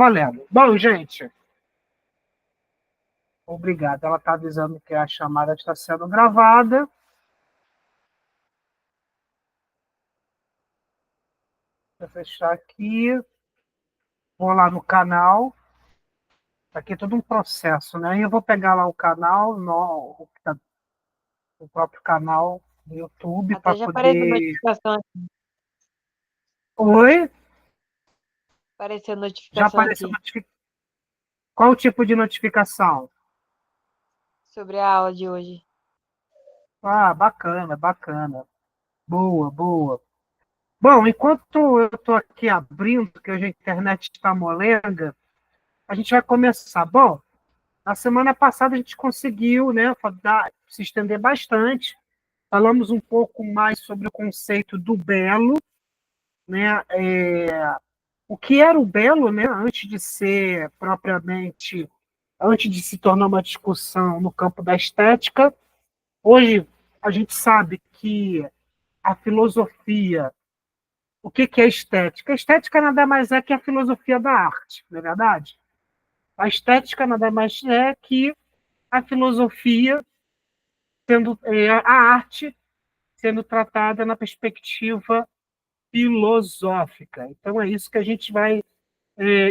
Valendo. Bom, gente, obrigado. Ela está avisando que a chamada está sendo gravada. Vou fechar aqui. Vou lá no canal. Aqui é todo um processo, né? E eu vou pegar lá o canal, o próprio canal do YouTube para Até já apareceu poder. notificação aqui. Oi? Apareceu Já notificação apareceu aqui Qual o tipo de notificação? sobre a aula de hoje. Ah, bacana, bacana. Boa, boa. Bom, enquanto eu estou aqui abrindo, que hoje a internet está molenga, a gente vai começar. Bom, na semana passada a gente conseguiu, né, se estender bastante. Falamos um pouco mais sobre o conceito do belo, né? O que era o belo, né, antes de ser propriamente, antes de se tornar uma discussão no campo da estética. Hoje a gente sabe que a filosofia, o que é estética? A estética nada mais é que a filosofia da arte, não é verdade? A estética nada mais é que a filosofia sendo a arte sendo tratada na perspectiva filosófica. Então é isso que a gente vai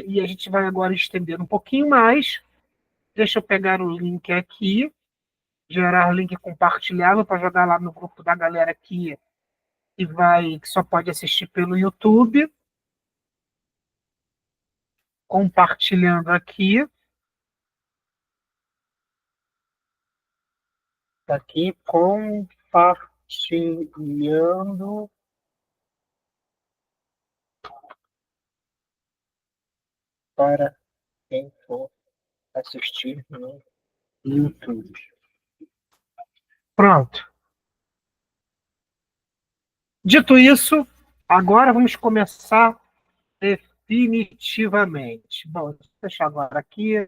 e a gente vai agora estender um pouquinho mais. Deixa eu pegar o link aqui, gerar link compartilhável para jogar lá no grupo da galera aqui que só pode assistir pelo YouTube. Compartilhando aqui. Tá aqui compartilhando para quem for assistir no YouTube. Pronto. Dito isso, agora vamos começar definitivamente. Bom, vou fechar agora aqui.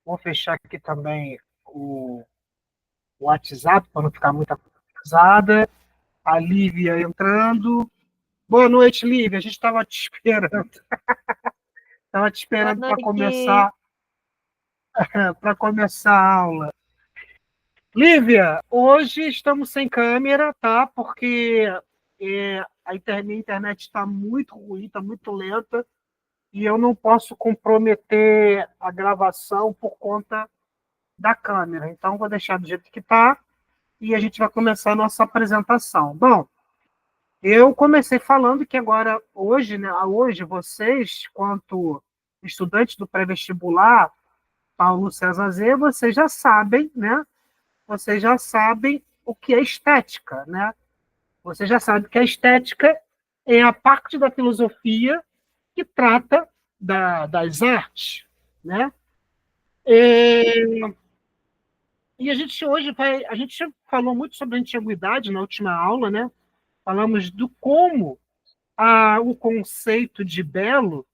Vou fechar aqui também o WhatsApp para não ficar muito atualizada. A Lívia entrando. Boa noite, Lívia. A gente estava te esperando. Estava te Boa esperando noite. para começar a aula. Lívia, hoje estamos sem câmera, tá? Porque minha internet está muito ruim, está muito lenta, e eu não posso comprometer a gravação por conta da câmera. Então, vou deixar do jeito que está e a gente vai começar a nossa apresentação. Bom, eu comecei falando que agora, hoje, né, hoje vocês, quanto estudantes do pré-vestibular, Paulo César Z, vocês já sabem, né? Vocês já sabem o que é estética, né? Você já sabe que a estética é a parte da filosofia que trata das artes, né? E a gente hoje a gente falou muito sobre a antiguidade na última aula, né? Falamos do como o conceito de belo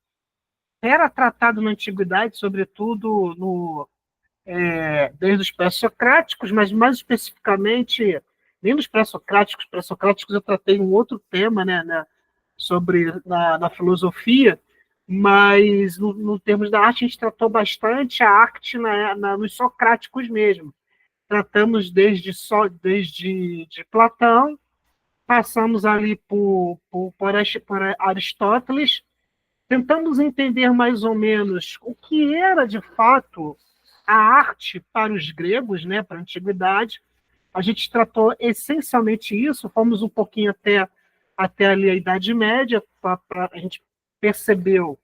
era tratado na antiguidade, sobretudo desde os pré-socráticos, mas mais especificamente, nem dos pré-socráticos. Pré-socráticos eu tratei um outro tema, né, sobre na filosofia, mas no termos da arte a gente tratou bastante a arte nos socráticos mesmo. Tratamos desde de Platão, passamos ali por Aristóteles, tentamos entender mais ou menos o que era de fato a arte para os gregos, né, para a antiguidade. A gente tratou essencialmente isso, fomos um pouquinho até ali a Idade Média, a gente percebeu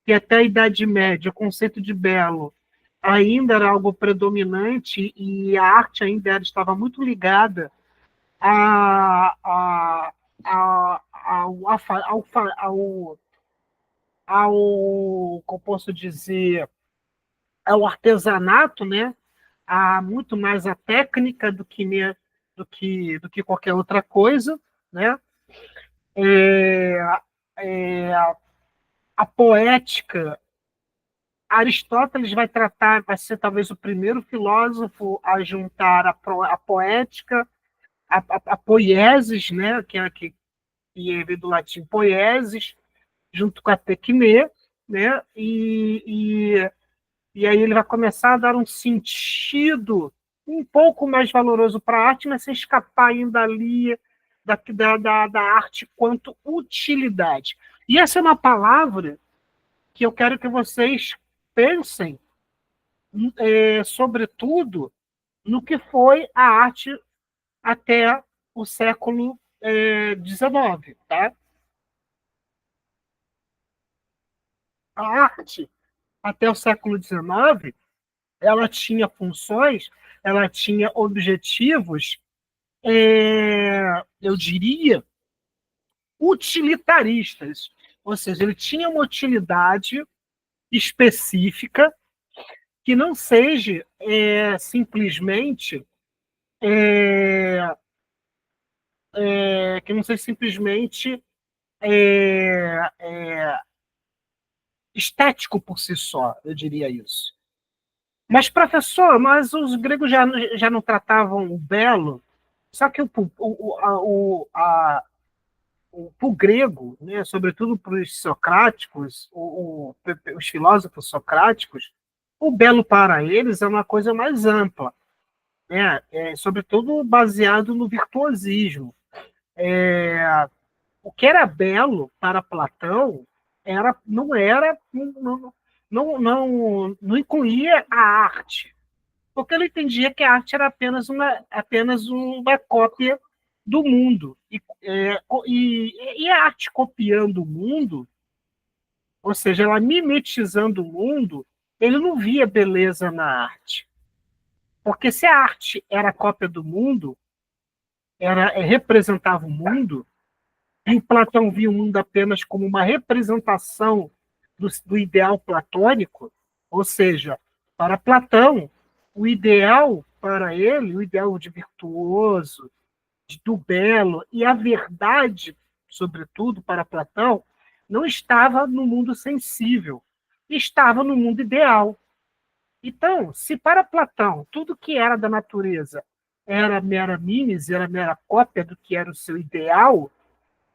que até a Idade Média o conceito de belo ainda era algo predominante e a arte ainda estava muito ligada a, a, como posso dizer, ao artesanato, né? Há muito mais a técnica do que qualquer outra coisa, né? É, é, a poética, Aristóteles vai ser talvez o primeiro filósofo a juntar a poética, a poiesis, né? Que vem do latim poiesis, junto com a tecne, né? E aí ele vai começar a dar um sentido um pouco mais valoroso para a arte, mas sem escapar ainda ali da arte quanto utilidade. E essa é uma palavra que eu quero que vocês pensem, sobretudo, no que foi a arte até o século XIX. Tá? A arte, até o século XIX, ela tinha funções, ela tinha objetivos, eu diria, utilitaristas. Ou seja, ele tinha uma utilidade específica que não seja simplesmente que não seja simplesmente é, é, estético por si só, eu diria isso. Mas, professor, mas os gregos já não tratavam o belo, só que o grego, né, sobretudo para os socráticos, os filósofos socráticos, o belo para eles é uma coisa mais ampla, né, sobretudo baseado no virtuosismo. O que era belo para Platão não incluía a arte, porque ele entendia que a arte era apenas uma cópia do mundo. E a arte copiando o mundo, ou seja, ela mimetizando o mundo, ele não via beleza na arte. Porque se a arte era cópia do mundo, representava o mundo, e Platão via o mundo apenas como uma representação do ideal platônico, ou seja, para Platão, o ideal para ele, o ideal de virtuoso, do belo e a verdade, sobretudo para Platão, não estava no mundo sensível, estava no mundo ideal. Então, se para Platão tudo que era da natureza era mera mimes, era mera cópia do que era o seu ideal,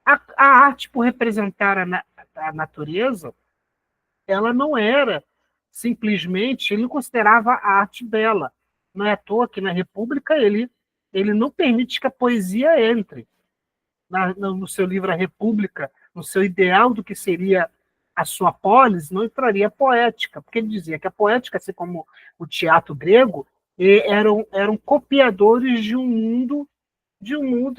a arte, por representar a natureza, ela não era simplesmente, ele não considerava a arte bela. Não é à toa que na República ele não permite que a poesia entre. No seu livro A República, no seu ideal do que seria a sua polis, não entraria a poética, porque ele dizia que a poética, assim como o teatro grego, eram copiadores de um mundo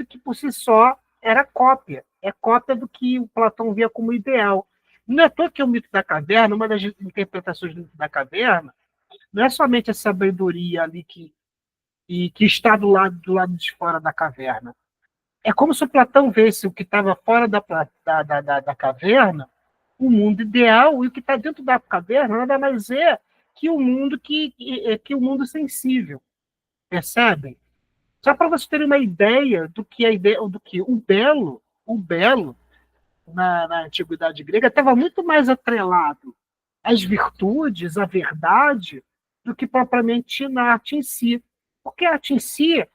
que por si só era cópia. É cópia do que o Platão via como ideal. Não é à toa que o mito da caverna, uma das interpretações do mito da caverna, não é somente a sabedoria ali que está do lado de fora da caverna. É como se o Platão visse o que estava fora da caverna, o mundo ideal, e o que está dentro da caverna nada mais é que o mundo que o mundo sensível. Percebem? Só para você ter uma ideia do que o belo na antiguidade grega estava muito mais atrelado às virtudes, à verdade, do que propriamente na arte em si. Porque a arte em si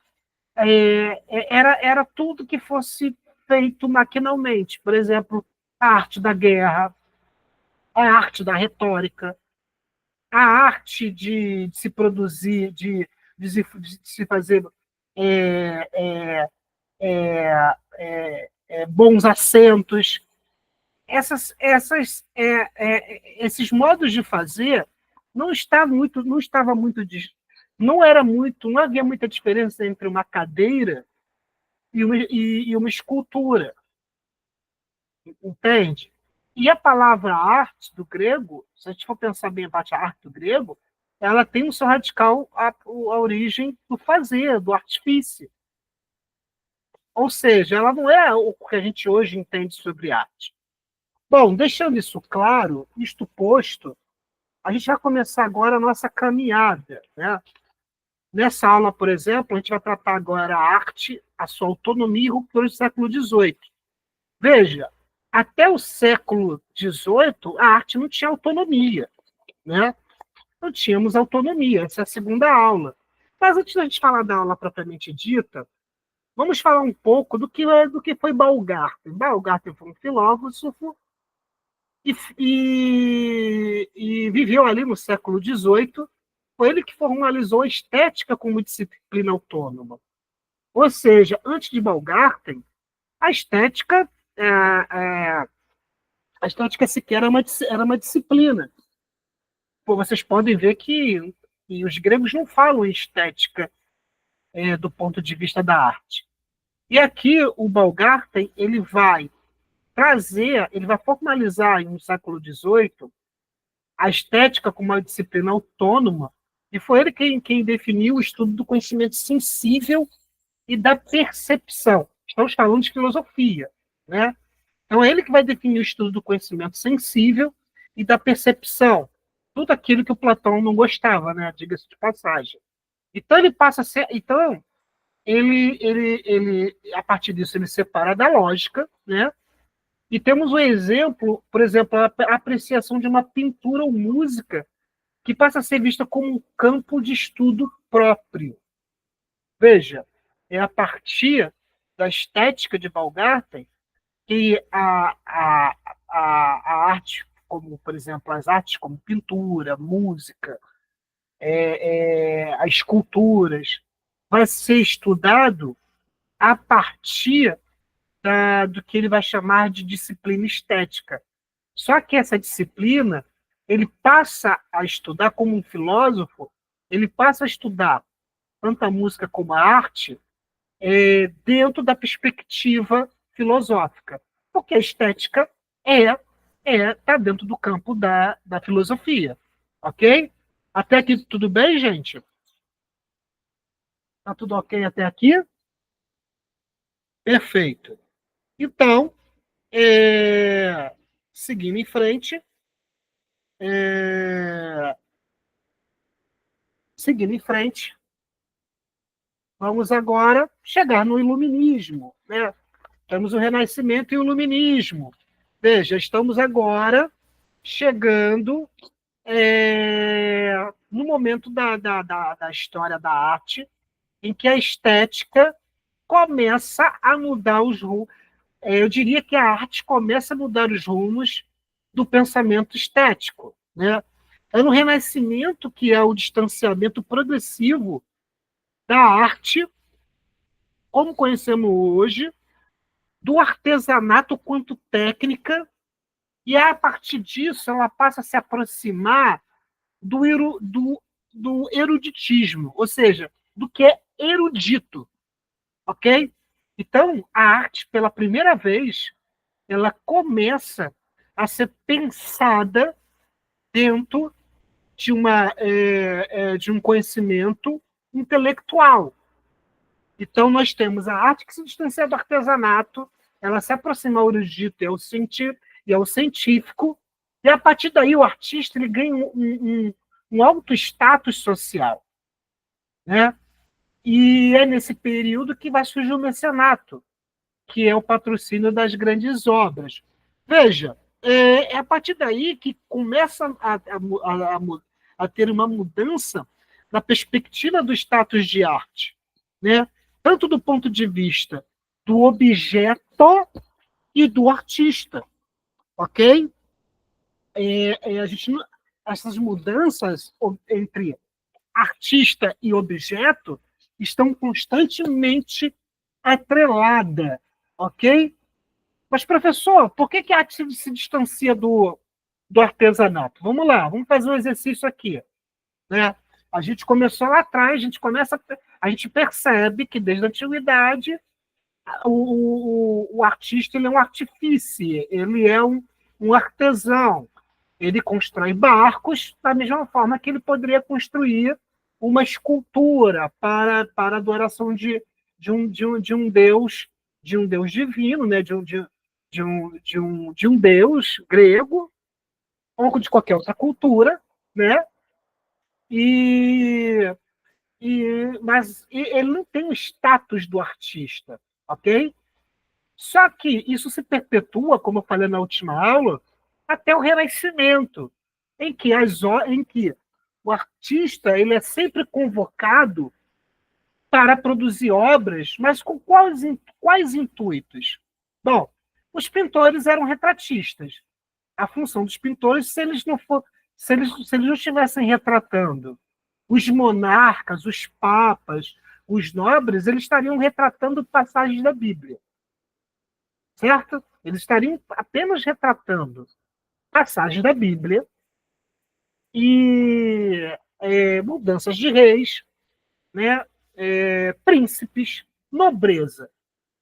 era tudo que fosse feito maquinalmente. Por exemplo, a arte da guerra, a arte da retórica, a arte de se produzir, de se fazer é, é, bons assentos. Esses modos de fazer não havia muita diferença entre uma cadeira e uma escultura, entende? E a palavra arte do grego, se a gente for pensar bem a arte do grego, ela tem o seu radical a origem do fazer, do artifício. Ou seja, ela não é o que a gente hoje entende sobre arte. Bom, deixando isso claro, isto posto, a gente vai começar agora a nossa caminhada. Né? Nessa aula, por exemplo, a gente vai tratar agora a arte, a sua autonomia e ruptura do século XVIII. Veja, até o século XVIII, a arte não tinha autonomia. Né? Não tínhamos autonomia, essa é a segunda aula. Mas antes da gente falar da aula propriamente dita, vamos falar um pouco do que foi Baumgarten. Baumgarten foi um filósofo e viveu ali no século XVIII. Foi ele que formalizou a estética como disciplina autônoma. Ou seja, antes de Baumgarten, a estética, é, é, a estética sequer era uma disciplina. Pô, vocês podem ver que os gregos não falam em estética do ponto de vista da arte. E aqui o Baumgarten ele vai formalizar no século XVIII a estética como uma disciplina autônoma, e foi ele quem definiu o estudo do conhecimento sensível e da percepção. Estamos falando de filosofia, né? Então, é ele que vai definir o estudo do conhecimento sensível e da percepção. Tudo aquilo que o Platão não gostava, né? Diga-se de passagem. Então, ele passa a ser. Então, a partir disso, ele separa da lógica, né? E temos um exemplo, por exemplo, a apreciação de uma pintura ou música que passa a ser vista como um campo de estudo próprio. Veja, é a partir da estética de Baumgarten que a arte, como, por exemplo, as artes como pintura, música, as esculturas, vai ser estudado a partir do que ele vai chamar de disciplina estética. Só que essa disciplina, ele passa a estudar como um filósofo, ele passa a estudar tanto a música como a arte dentro da perspectiva filosófica, porque a estética tá dentro do campo da filosofia, ok? Até aqui tudo bem, gente? Tá tudo ok até aqui? Perfeito. Então, seguindo em frente, é, seguindo em frente, vamos agora chegar no iluminismo, né? Temos o Renascimento e o Iluminismo. Veja, estamos agora chegando no momento da história da arte em que a estética começa a mudar os rumos. Eu diria que a arte começa a mudar os rumos do pensamento estético, né? É no Renascimento que é o distanciamento progressivo da arte, como conhecemos hoje, do artesanato quanto técnica, e a partir disso ela passa a se aproximar do eruditismo, ou seja, do que é erudito, ok? Então, a arte, pela primeira vez, ela começa a ser pensada dentro de um conhecimento intelectual. Então, nós temos a arte que se distancia do artesanato, ela se aproxima ao erudito e ao científico, e a partir daí o artista ele ganha um alto status social, né? E é nesse período que vai surgir o mecenato, que é o patrocínio das grandes obras. Veja, é a partir daí que começa a ter uma mudança na perspectiva do status de arte, né? Tanto do ponto de vista do objeto e do artista, ok? A gente, essas mudanças entre artista e objeto estão constantemente atreladas, ok? Mas, professor, por que a arte se distancia do artesanato? Vamos lá, vamos fazer um exercício aqui, né? A gente começou lá atrás, a gente percebe que desde a antiguidade o artista ele é um artífice, ele é um artesão. Ele constrói barcos da mesma forma que ele poderia construir uma escultura para adoração de um Deus divino, né? De um Deus grego ou de qualquer outra cultura, né? E, mas ele não tem o status do artista, ok? Só que isso se perpetua, como eu falei na última aula, até o Renascimento, em que o artista ele é sempre convocado para produzir obras, mas com quais intuitos? Bom, os pintores eram retratistas. a função dos pintores se eles não estivessem retratando os monarcas, os papas, os nobres, eles estariam retratando passagens da Bíblia, certo? Eles estariam apenas retratando passagens da Bíblia e mudanças de reis, né? Príncipes, nobreza.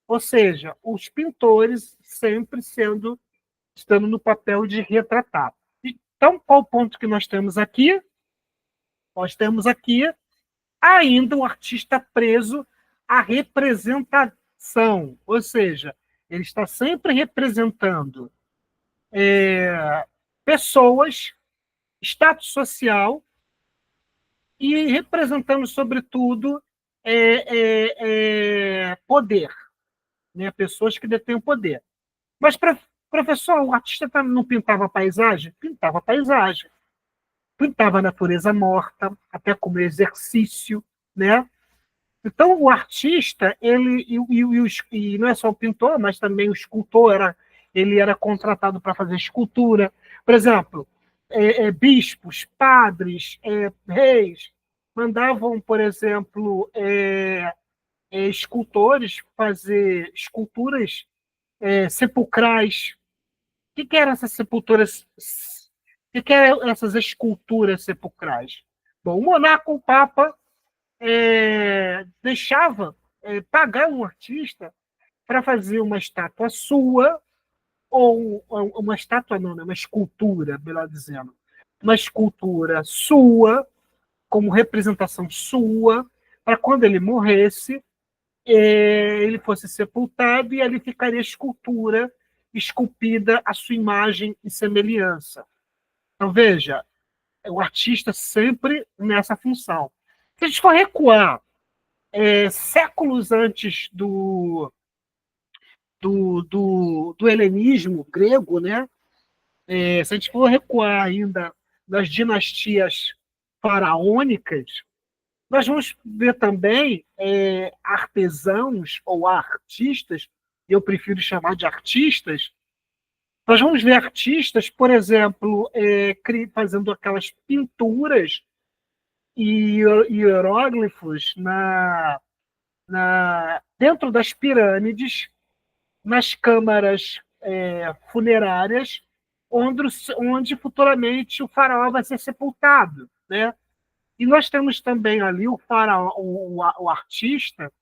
Ou seja, os pintores sempre estando no papel de retratar. Então, qual o ponto que nós temos aqui? Nós temos aqui ainda o artista preso à representação, ou seja, ele está sempre representando pessoas, status social e representando, sobretudo, poder, né? Pessoas que detêm o poder. Mas, professor, o artista não pintava paisagem? Pintava paisagem. Pintava a natureza morta, até como exercício, né? Então, o artista, e não é só o pintor, mas também o escultor, ele era contratado para fazer escultura. Por exemplo, bispos, padres, reis, mandavam, por exemplo, escultores fazer esculturas sepulcrais. O que eram essas sepulturas? O que eram essas esculturas sepulcrais? Bom, o monarca, o papa, deixava pagar um artista para fazer uma estátua sua, ou uma estátua não, né? Uma escultura, melhor dizendo. Uma escultura sua, como representação sua, para quando ele morresse, ele fosse sepultado e ali ficaria a escultura esculpida à sua imagem e semelhança. Então, veja, o artista sempre nessa função. Se a gente for recuar séculos antes do helenismo grego, né? Se a gente for recuar ainda nas dinastias faraônicas, nós vamos ver também artesãos ou artistas, eu prefiro chamar de artistas. Nós vamos ver artistas, por exemplo, fazendo aquelas pinturas e hieróglifos dentro das pirâmides, nas câmaras funerárias, onde futuramente o faraó vai ser sepultado, né? E nós temos também ali o faraó, o artista,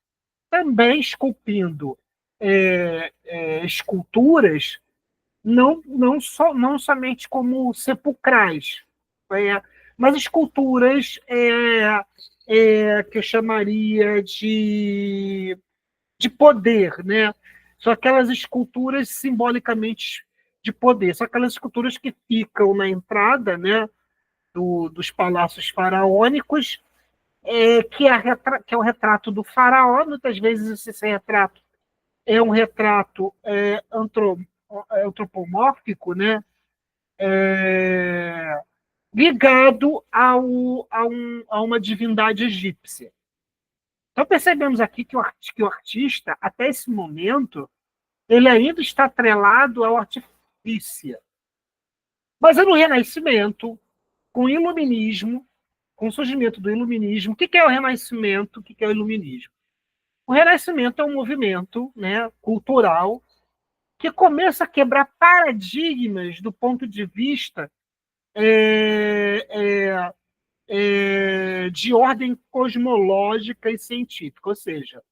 também esculpindo esculturas, não somente como sepulcrais, mas esculturas que eu chamaria de poder, né? São aquelas esculturas simbolicamente de poder, são aquelas esculturas que ficam na entrada, né, dos palácios faraônicos, que é o retrato do faraó. Muitas vezes esse retrato é um retrato antropomórfico, né, ligado a uma divindade egípcia. Então percebemos aqui que o artista, até esse momento, ele ainda está atrelado ao artifício. Mas é no Renascimento, com o Iluminismo, com o surgimento do Iluminismo. O que é o Renascimento? O que é o Iluminismo? O Renascimento é um movimento, né, cultural que começa a quebrar paradigmas do ponto de vista de ordem cosmológica e científica. Ou seja,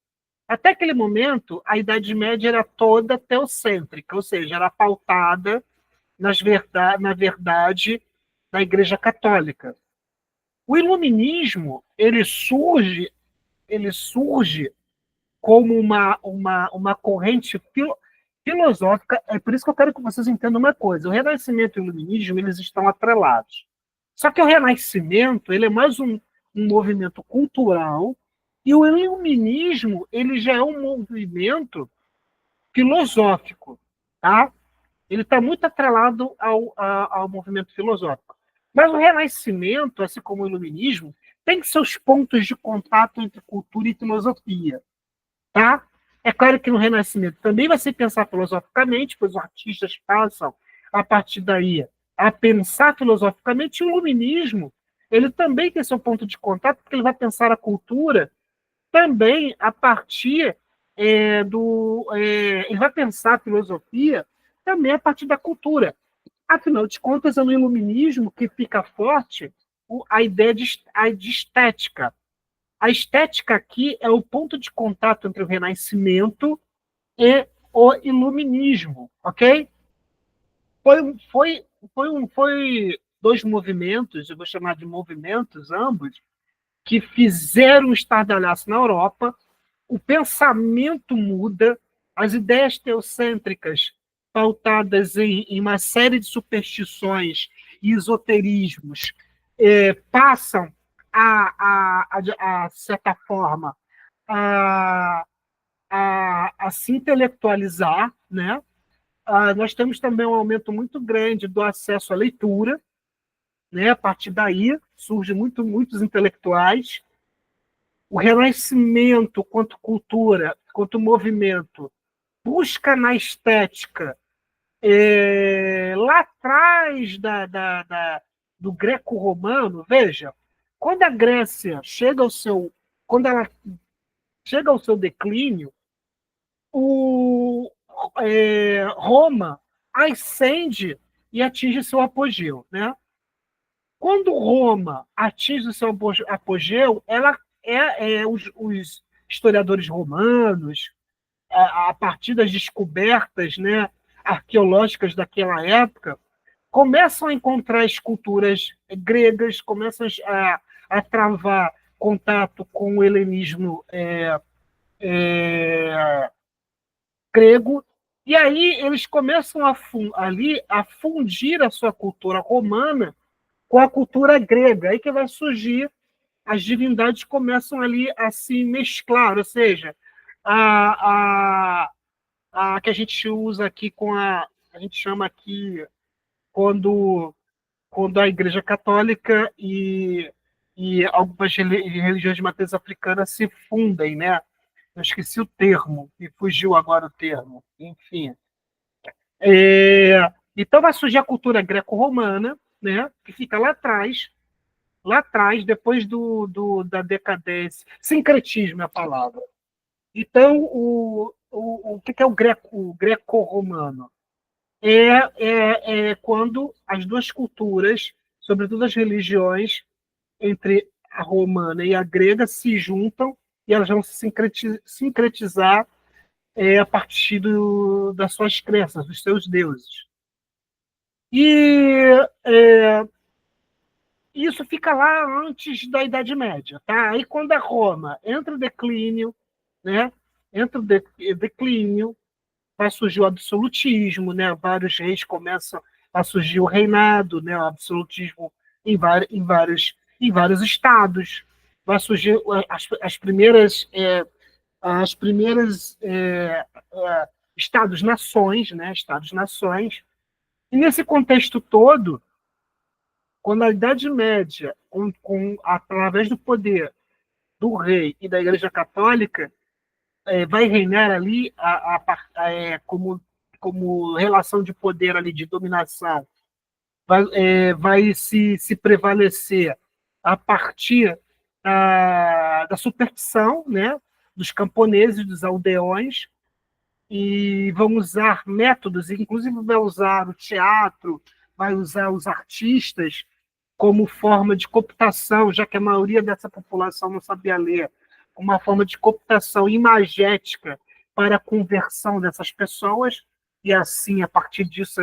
até aquele momento, a Idade Média era toda teocêntrica, ou seja, era pautada na verdade da Igreja Católica. O Iluminismo ele surge como uma corrente filosófica. É por isso que eu quero que vocês entendam uma coisa. O Renascimento e o Iluminismo eles estão atrelados. Só que o Renascimento ele é mais um movimento cultural e o Iluminismo ele já é um movimento filosófico, tá? Ele está muito atrelado ao movimento filosófico. Mas o Renascimento, assim como o Iluminismo, tem seus pontos de contato entre cultura e filosofia. Tá? É claro que no Renascimento também vai se pensar filosoficamente, pois os artistas passam a partir daí, a pensar filosoficamente. O iluminismo, ele também tem seu ponto de contato, porque ele vai pensar a cultura também a partir ele vai pensar a filosofia também a partir da cultura. Afinal de contas, é no iluminismo que fica forte a ideia de estética. A estética aqui é o ponto de contato entre o Renascimento e o Iluminismo, ok? Foi, foi dois movimentos, eu vou chamar de movimentos, ambos, que fizeram um estardalhaço na Europa. O pensamento muda, as ideias teocêntricas, pautadas em uma série de superstições e esoterismos, passam a certa forma, a, a se intelectualizar, né? Nós temos também um aumento muito grande do acesso à leitura, né? A partir daí surgem muitos intelectuais. O Renascimento, quanto cultura, quanto movimento, busca na estética, lá atrás do greco-romano. Veja, quando a Grécia quando ela chega ao seu declínio, Roma ascende e atinge seu apogeu, né? Quando Roma atinge o seu apogeu, ela os historiadores romanos, a partir das descobertas, né, arqueológicas daquela época, começam a encontrar esculturas gregas, começam a travar contato com o helenismo grego, e aí eles começam ali a fundir a sua cultura romana com a cultura grega. Aí que vai surgir, as divindades começam ali a se mesclar, ou seja, a, a que a gente usa aqui a gente chama aqui quando, quando a Igreja Católica e algumas religiões de matriz africana se fundem, né? Eu esqueci o termo, e fugiu agora o termo. Enfim. Então vai surgir a cultura greco-romana, né? Que fica lá atrás, depois da decadência. Sincretismo é a palavra. Então, o que é o greco-romano? É quando as duas culturas, sobretudo as religiões, entre a romana e a grega, se juntam e elas vão se sincretizar a partir das suas crenças, dos seus deuses. E isso fica lá antes da Idade Média. Tá? Aí, quando a Roma entra o declínio, né? entra o declínio, vai surgir o absolutismo, né? Vários reis começam a surgir o reinado, né? O absolutismo em vários estados. Vai surgir as primeiras estados-nações, né? Estados-nações. E nesse contexto todo, quando a Idade Média, através do poder do rei e da Igreja Católica, vai reinar ali como relação de poder ali, de dominação, vai se prevalecer a partir da superstição, né, dos camponeses, dos aldeões, e vão usar métodos, inclusive vai usar o teatro, vai usar os artistas como forma de cooptação, já que a maioria dessa população não sabia ler, uma forma de cooptação imagética para a conversão dessas pessoas, e assim, a partir disso,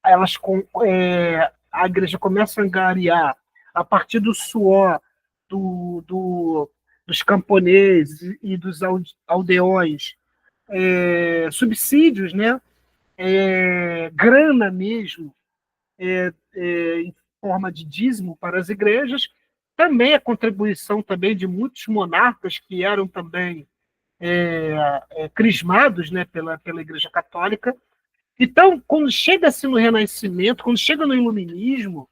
a igreja começa a angariar, a partir do suor dos camponeses e dos aldeões, subsídios, né? Grana mesmo, em forma de dízimo para as igrejas, também a contribuição também de muitos monarcas que eram também crismados, né, pela Igreja Católica. Então, quando chega-se no Renascimento, quando chega no Iluminismo,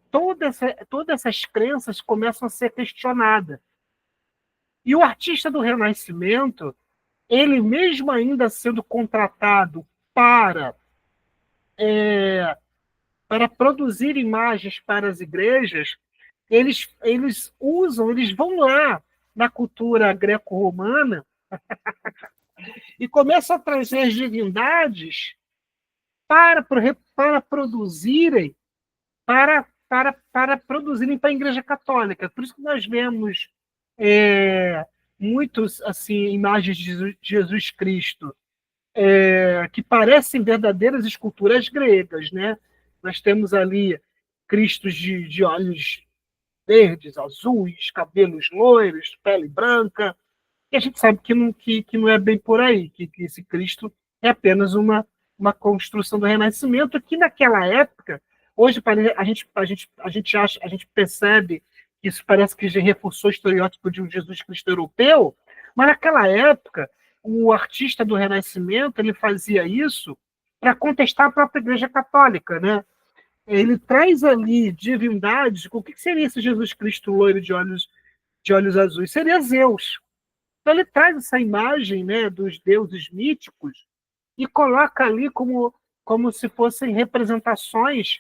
todas essas crenças começam a ser questionadas. E o artista do Renascimento, ele mesmo ainda sendo contratado para para produzir imagens para as igrejas, eles usam, eles vão lá na cultura greco-romana e começam a trazer as divindades para produzirem para produzirem para a Igreja Católica. Por isso que nós vemos muitos assim imagens de Jesus Cristo que parecem verdadeiras esculturas gregas, né? Nós temos ali Cristos de olhos verdes, azuis, cabelos loiros, pele branca, e a gente sabe que não é bem por aí, que esse Cristo é apenas uma construção do Renascimento, que naquela época, hoje a gente percebe que isso parece que já reforçou o estereótipo de um Jesus Cristo europeu, mas naquela época, o artista do Renascimento ele fazia isso para contestar a própria Igreja Católica, né? Ele traz ali divindades. O que seria esse Jesus Cristo loiro de olhos azuis? Seria Zeus. Então ele traz essa imagem, né, dos deuses míticos e coloca ali como se fossem representações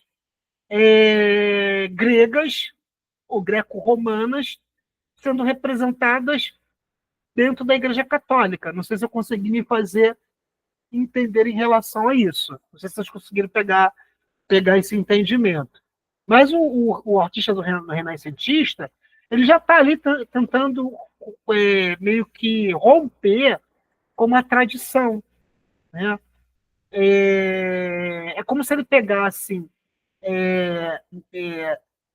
gregas ou greco-romanas sendo representadas dentro da Igreja Católica. Não sei se eu consegui me fazer entender em relação a isso. Não sei se vocês conseguiram pegar esse entendimento. Mas o artista do renascentista, ele já está ali tentando meio que romper com uma tradição, né? Como se ele pegasse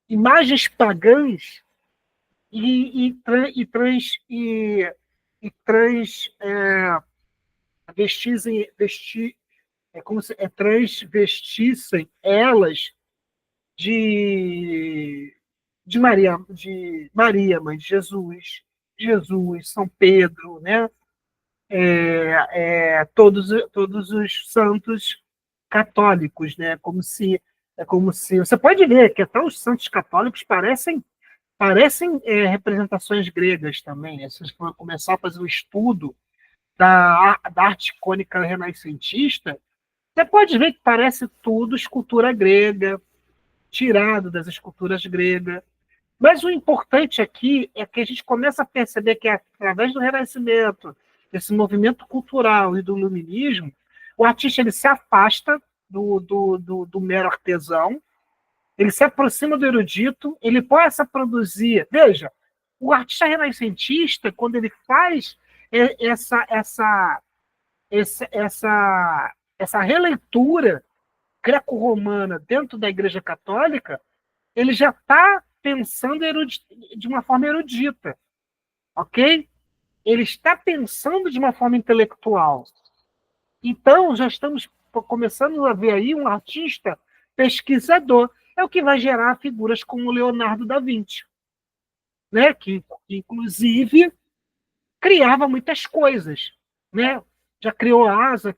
imagens pagãs e transvestissem elas de, de Maria, mãe de Jesus, São Pedro, né? Todos os santos católicos, né? Como se você pode ver que até os santos católicos parecem representações gregas também, né? Se você for começar a fazer um estudo da arte icônica renascentista, você pode ver que parece tudo escultura grega, tirado das esculturas gregas. Mas o importante aqui é que a gente começa a perceber que, através do Renascimento, desse movimento cultural e do iluminismo, o artista ele se afasta do mero artesão, ele se aproxima do erudito, ele começa a produzir. Veja, o artista renascentista, quando ele faz essa releitura greco-romana dentro da Igreja Católica, ele já está pensando de uma forma erudita, ok? Ele está pensando de uma forma intelectual. Então, já estamos começando a ver aí um artista pesquisador. É o que vai gerar figuras como Leonardo da Vinci, né? Que inclusive, criava muitas coisas, né? Já criou asa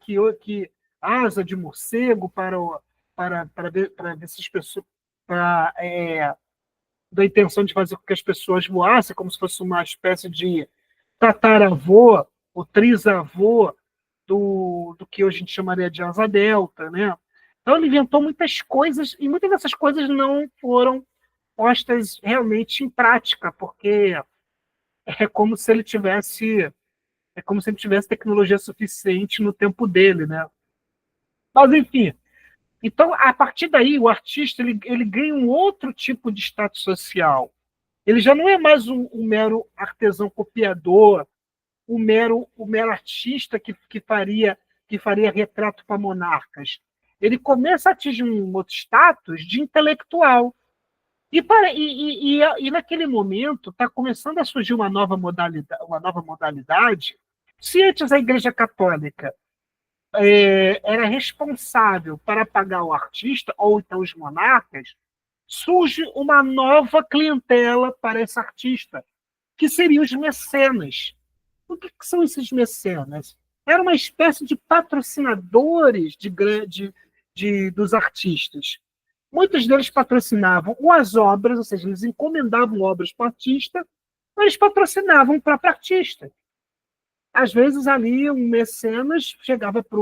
de morcego para ver se as pessoas da intenção de fazer com que as pessoas voassem, como se fosse uma espécie de tataravô, ou trisavô do que hoje a gente chamaria de asa delta, né? Então ele inventou muitas coisas, e muitas dessas coisas não foram postas realmente em prática, porque é como se ele tivesse tecnologia suficiente no tempo dele, né? Mas enfim, então a partir daí o artista ele ganha um outro tipo de status social. Ele já não é mais um mero artesão copiador, o mero artista que faria retrato para monarcas. Ele começa a atingir um outro status de intelectual. E naquele momento está começando a surgir uma nova modalidade. Se antes a Igreja Católica era responsável para pagar o artista, ou então os monarcas, surge uma nova clientela para esse artista, que seriam os mecenas. O que são esses mecenas? Era uma espécie de patrocinadores dos artistas. Muitos deles patrocinavam as obras, ou seja, eles encomendavam obras para o artista, mas eles patrocinavam o próprio artista. Às vezes, ali, um mecenas chegava para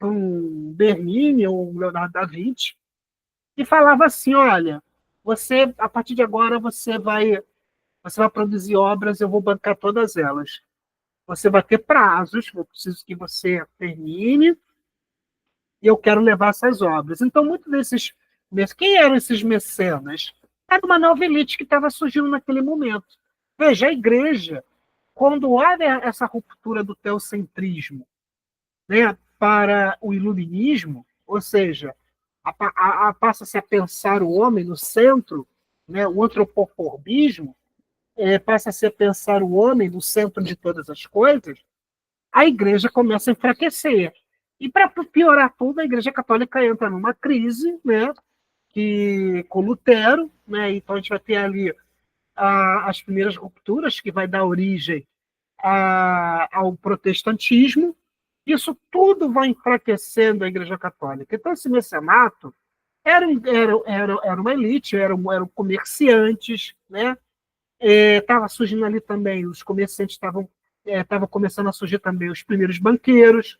um Bernini ou um Leonardo da Vinci e falava assim: olha, você, a partir de agora, você vai produzir obras, eu vou bancar todas elas. Você vai ter prazos, eu preciso que você termine e eu quero levar essas obras. Então, muitos quem eram esses mecenas? Era uma nova elite que estava surgindo naquele momento. Veja, a igreja, quando há essa ruptura do teocentrismo, né, para o iluminismo, ou seja, passa-se a pensar o homem no centro, né, o antropoforbismo, passa-se a pensar o homem no centro de todas as coisas, a igreja começa a enfraquecer. E para piorar tudo, a igreja católica entra numa crise, né, com Lutero, né, então a gente vai ter ali as primeiras rupturas que vai dar origem ao protestantismo. Isso tudo vai enfraquecendo a igreja católica. Então esse mecenato era uma elite, eram comerciantes, né? Estava surgindo ali também, os comerciantes estavam começando a surgir também os primeiros banqueiros.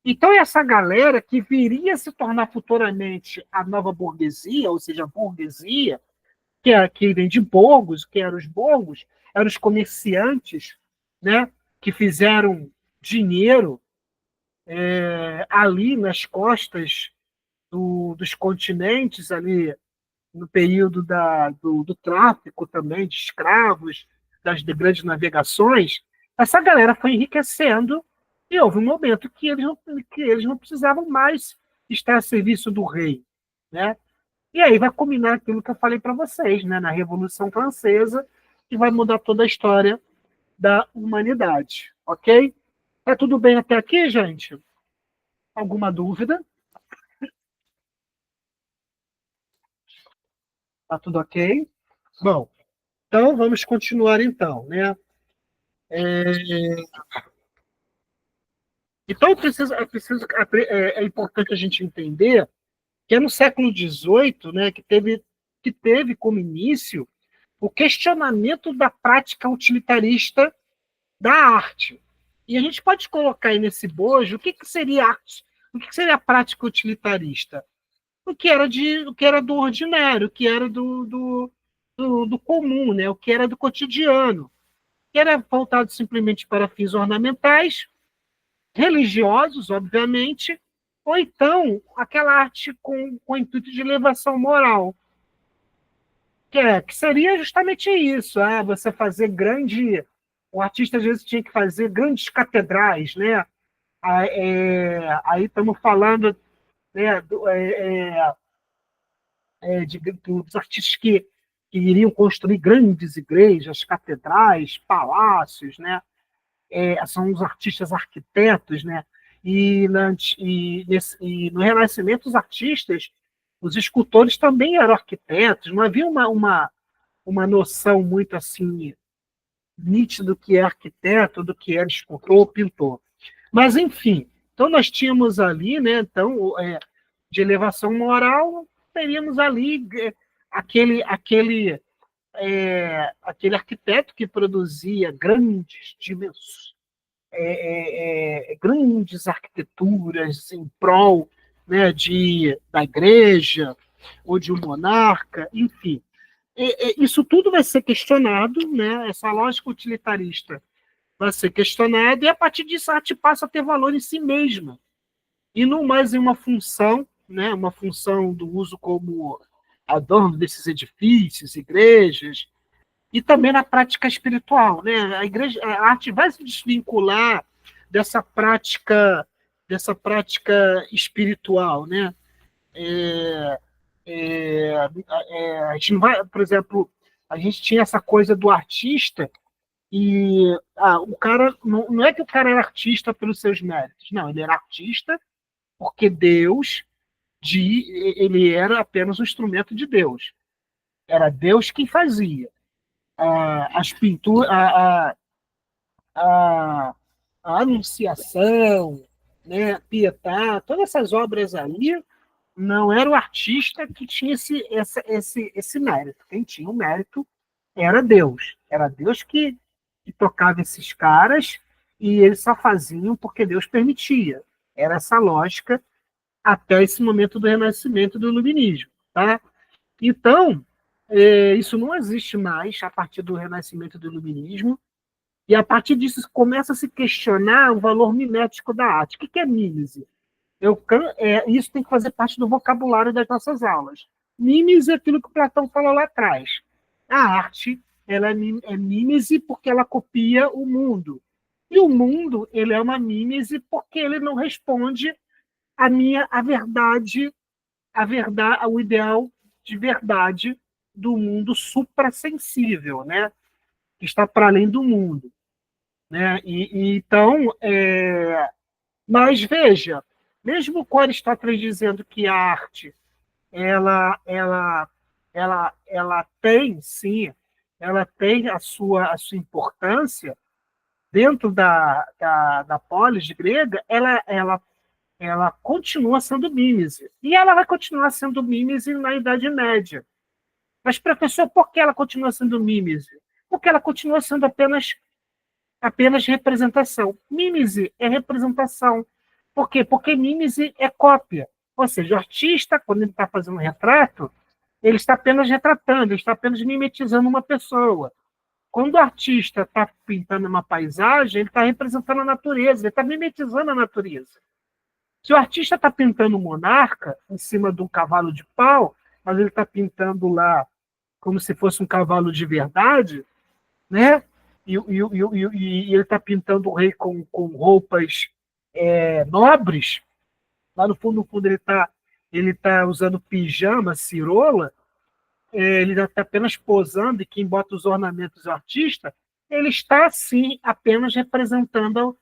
Então, essa galera que viria a se tornar futuramente a nova burguesia, ou seja, a burguesia, que vem de Borgos, que eram os Borgos, eram os comerciantes, né, que fizeram dinheiro ali nas costas dos continentes, ali no período do tráfico também de escravos, das de grandes navegações. Essa galera foi enriquecendo e houve um momento que eles não precisavam mais estar a serviço do rei, né? E aí vai culminar aquilo que eu falei para vocês, né? Na Revolução Francesa, que vai mudar toda a história da humanidade, ok? Tá tudo bem até aqui, gente? Alguma dúvida? Tá tudo ok? Bom, então vamos continuar então, né? Então é importante a gente entender que é no século XVIII, né, que teve como início o questionamento da prática utilitarista da arte. E a gente pode colocar aí nesse bojo o que seria arte, o que seria a prática utilitarista? O que era do ordinário, o que era do comum, né? O que era do cotidiano, que era voltado simplesmente para fins ornamentais, religiosos, obviamente, ou então aquela arte com intuito de elevação moral, que seria justamente isso, você fazer grande. O artista às vezes tinha que fazer grandes catedrais, né? Aí estamos falando, né, dos artistas que iriam construir grandes igrejas, catedrais, palácios, né? São os artistas arquitetos, né? E no Renascimento, os artistas, os escultores também eram arquitetos, não havia uma noção muito assim nítida do que é arquiteto, do que é escultor ou pintor. Mas, enfim, então nós tínhamos ali, né, então, de elevação moral, teríamos ali aquele arquiteto que produzia grandes dimensões, grandes arquiteturas em prol, né, da igreja ou de um monarca, enfim. Isso tudo vai ser questionado, né? Essa lógica utilitarista vai ser questionada, e a partir disso a arte passa a ter valor em si mesma, e não mais em uma função, né? Uma função do uso como adorno desses edifícios, igrejas, e também na prática espiritual, né? A arte vai se desvincular dessa prática espiritual, né? É, a gente não vai, por exemplo, a gente tinha essa coisa do artista e o cara não é que o cara era artista pelos seus méritos, não, ele era artista porque ele era apenas um instrumento de Deus. Era Deus quem fazia as pinturas, a, a Anunciação, né, Pietà, todas essas obras aí, não era o artista que tinha esse mérito. Quem tinha o mérito era Deus. Era Deus que tocava esses caras, e eles só faziam porque Deus permitia. Era essa lógica até esse momento do Renascimento e do Iluminismo. Tá? Então, isso não existe mais a partir do Renascimento e do Iluminismo, e a partir disso começa a se questionar o valor mimético da arte. O que é mímese? Isso tem que fazer parte do vocabulário das nossas aulas. Mímese é aquilo que Platão falou lá atrás. A arte ela é mímese porque ela copia o mundo. E o mundo ele é uma mímese porque ele não responde ao ideal de verdade do mundo suprassensível, né? Que está para além do mundo. Né? Então, mas veja, mesmo com Aristóteles dizendo que a arte ela tem, sim, ela tem a sua importância dentro da polis grega, ela continua sendo mímese. E ela vai continuar sendo mímese na Idade Média. Mas, professor, por que ela continua sendo mímese? Porque ela continua sendo apenas representação. Mímese é representação. Por quê? Porque mímese é cópia. Ou seja, o artista, quando ele está fazendo um retrato, ele está apenas retratando, ele está apenas mimetizando uma pessoa. Quando o artista está pintando uma paisagem, ele está representando a natureza, ele está mimetizando a natureza. Se o artista está pintando um monarca em cima de um cavalo de pau, mas ele está pintando lá como se fosse um cavalo de verdade, né? E ele está pintando o rei com roupas nobres, lá no fundo ele tá usando pijama, cirola, ele está apenas posando, e quem bota os ornamentos é o artista, ele está, sim, apenas representando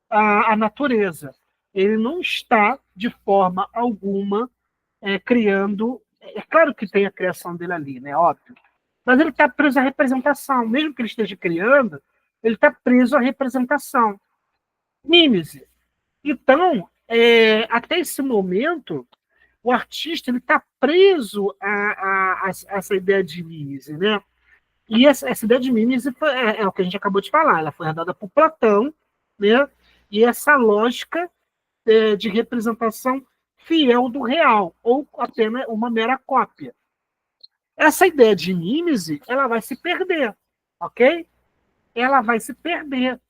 a natureza. Ele não está, de forma alguma, criando... É claro que tem a criação dele ali, né? Óbvio. Mas ele está preso à representação. Mesmo que ele esteja criando, ele está preso à representação. Mímese. Então, até esse momento, o artista está preso a essa ideia de mímese, né? E essa ideia de mímese é o que a gente acabou de falar. Ela foi herdada por Platão, né? E essa lógica de representação fiel do real, ou apenas uma mera cópia. Essa ideia de mímese, ela vai se perder, ok? Ela vai se perder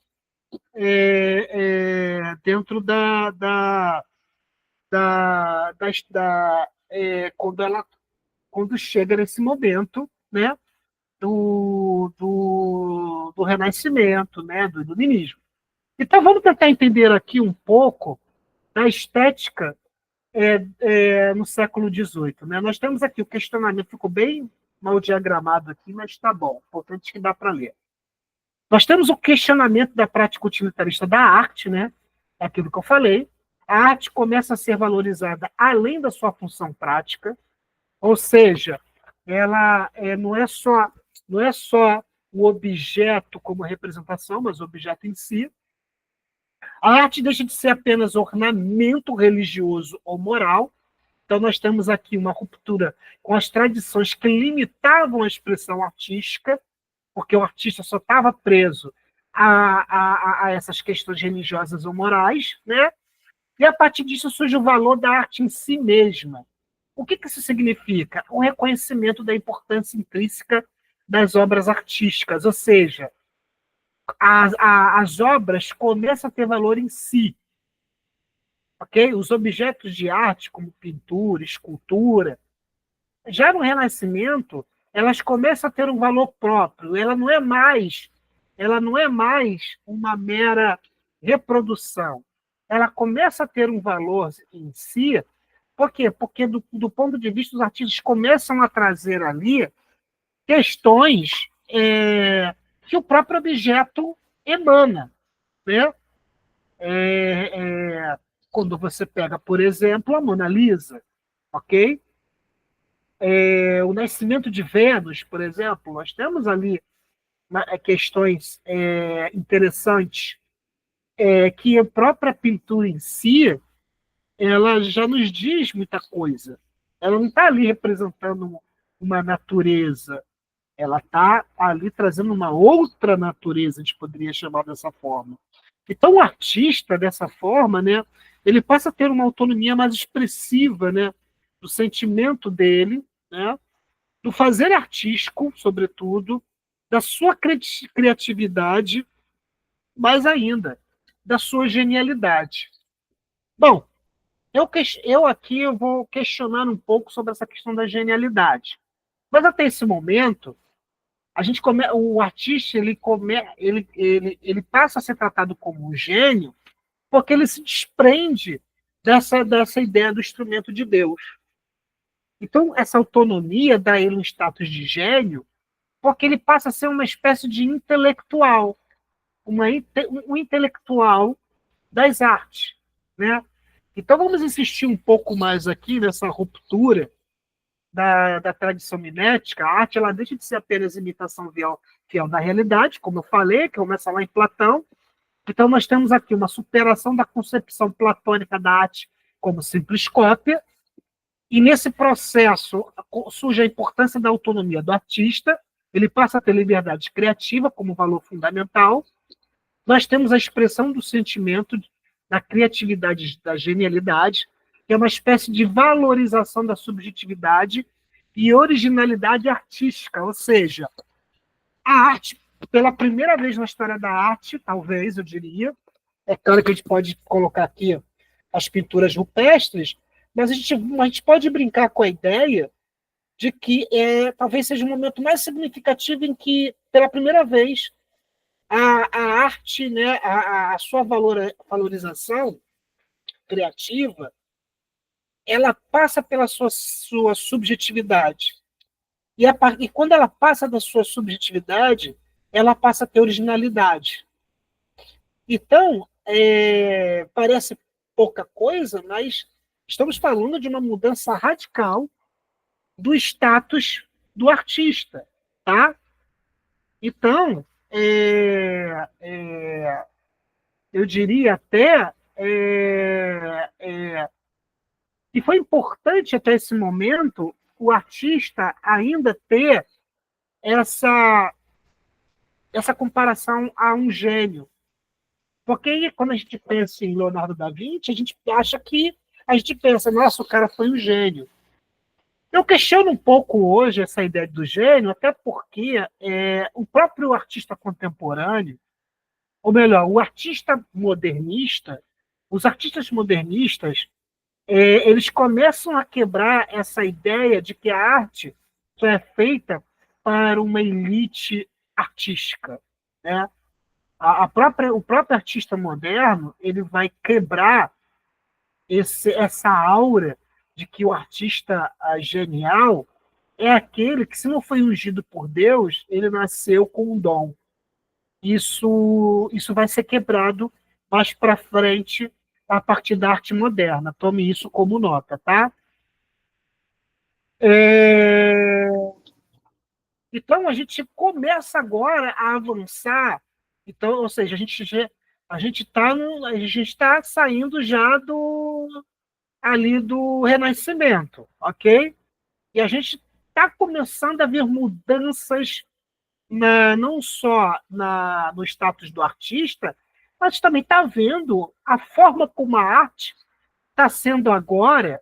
dentro quando chega nesse momento, né, do Renascimento, né, do Iluminismo. Então, vamos tentar entender aqui um pouco da estética no século XVIII. Né? Nós temos aqui o questionamento, ficou bem mal diagramado aqui, mas está bom, importante que dá para ler. Nós temos o questionamento da prática utilitarista da arte, né? É aquilo que eu falei. A arte começa a ser valorizada além da sua função prática, ou seja, ela não é só o objeto como representação, mas o objeto em si. A arte deixa de ser apenas ornamento religioso ou moral. Então, nós temos aqui uma ruptura com as tradições que limitavam a expressão artística, porque o artista só estava preso a essas questões religiosas ou morais, né? E a partir disso surge o valor da arte em si mesma. O que isso significa? O reconhecimento da importância intrínseca das obras artísticas, ou seja, as obras começam a ter valor em si. Okay? Os objetos de arte, como pintura, escultura, já no Renascimento, elas começam a ter um valor próprio. Ela não é mais uma mera reprodução. Ela começa a ter um valor em si. Por quê? Porque, do ponto de vista, os artistas começam a trazer ali questões que o próprio objeto emana. Né? Quando você pega, por exemplo, a Mona Lisa, ok? O nascimento de Vênus, por exemplo, nós temos ali questões interessantes que a própria pintura em si, ela já nos diz muita coisa. Ela não está ali representando uma natureza, ela está ali trazendo uma outra natureza, a gente poderia chamar dessa forma. Então, o artista, dessa forma, né, ele passa a ter uma autonomia mais expressiva, né, do sentimento dele, né, do fazer artístico, sobretudo, da sua criatividade, mais ainda, da sua genialidade. Bom, eu aqui eu vou questionar um pouco sobre essa questão da genialidade. Mas até esse momento, o artista ele passa a ser tratado como um gênio porque ele se desprende dessa ideia do instrumento de Deus. Então, essa autonomia dá a ele um status de gênio porque ele passa a ser uma espécie de intelectual, um intelectual das artes, né? Então, vamos insistir um pouco mais aqui nessa ruptura da tradição mimética. A arte ela deixa de ser apenas imitação fiel da realidade, como eu falei, que começa lá em Platão. Então, nós temos aqui uma superação da concepção platônica da arte como simples cópia, e nesse processo surge a importância da autonomia do artista, ele passa a ter liberdade criativa como valor fundamental. Nós temos a expressão do sentimento, da criatividade, da genialidade, que é uma espécie de valorização da subjetividade e originalidade artística, ou seja, a arte, pela primeira vez na história da arte, talvez, eu diria, é claro que a gente pode colocar aqui as pinturas rupestres, mas a gente pode brincar com a ideia de que talvez seja o momento mais significativo em que, pela primeira vez, a arte, né, a sua valorização criativa, ela passa pela sua subjetividade. E quando ela passa da sua subjetividade, ela passa a ter originalidade. Então, parece pouca coisa, mas estamos falando de uma mudança radical do status do artista, tá? Então, eu diria até que foi importante até esse momento o artista ainda ter essa comparação a um gênio. Porque quando a gente pensa em Leonardo da Vinci, a gente pensa, nossa, o cara foi um gênio. Eu questiono um pouco hoje essa ideia do gênio, até porque o próprio artista contemporâneo, ou melhor, o artista modernista, os artistas modernistas, eles começam a quebrar essa ideia de que a arte só é feita para uma elite artística, né? O próprio artista moderno ele vai quebrar essa aura de que o artista genial é aquele que, se não foi ungido por Deus, ele nasceu com um dom. Isso vai ser quebrado mais para frente a partir da arte moderna. Tome isso como nota, tá? Então, a gente começa agora a avançar. Então, ou seja, a gente está saindo já ali do Renascimento, ok? E a gente está começando a ver mudanças não só no status do artista, mas também está vendo a forma como a arte está sendo agora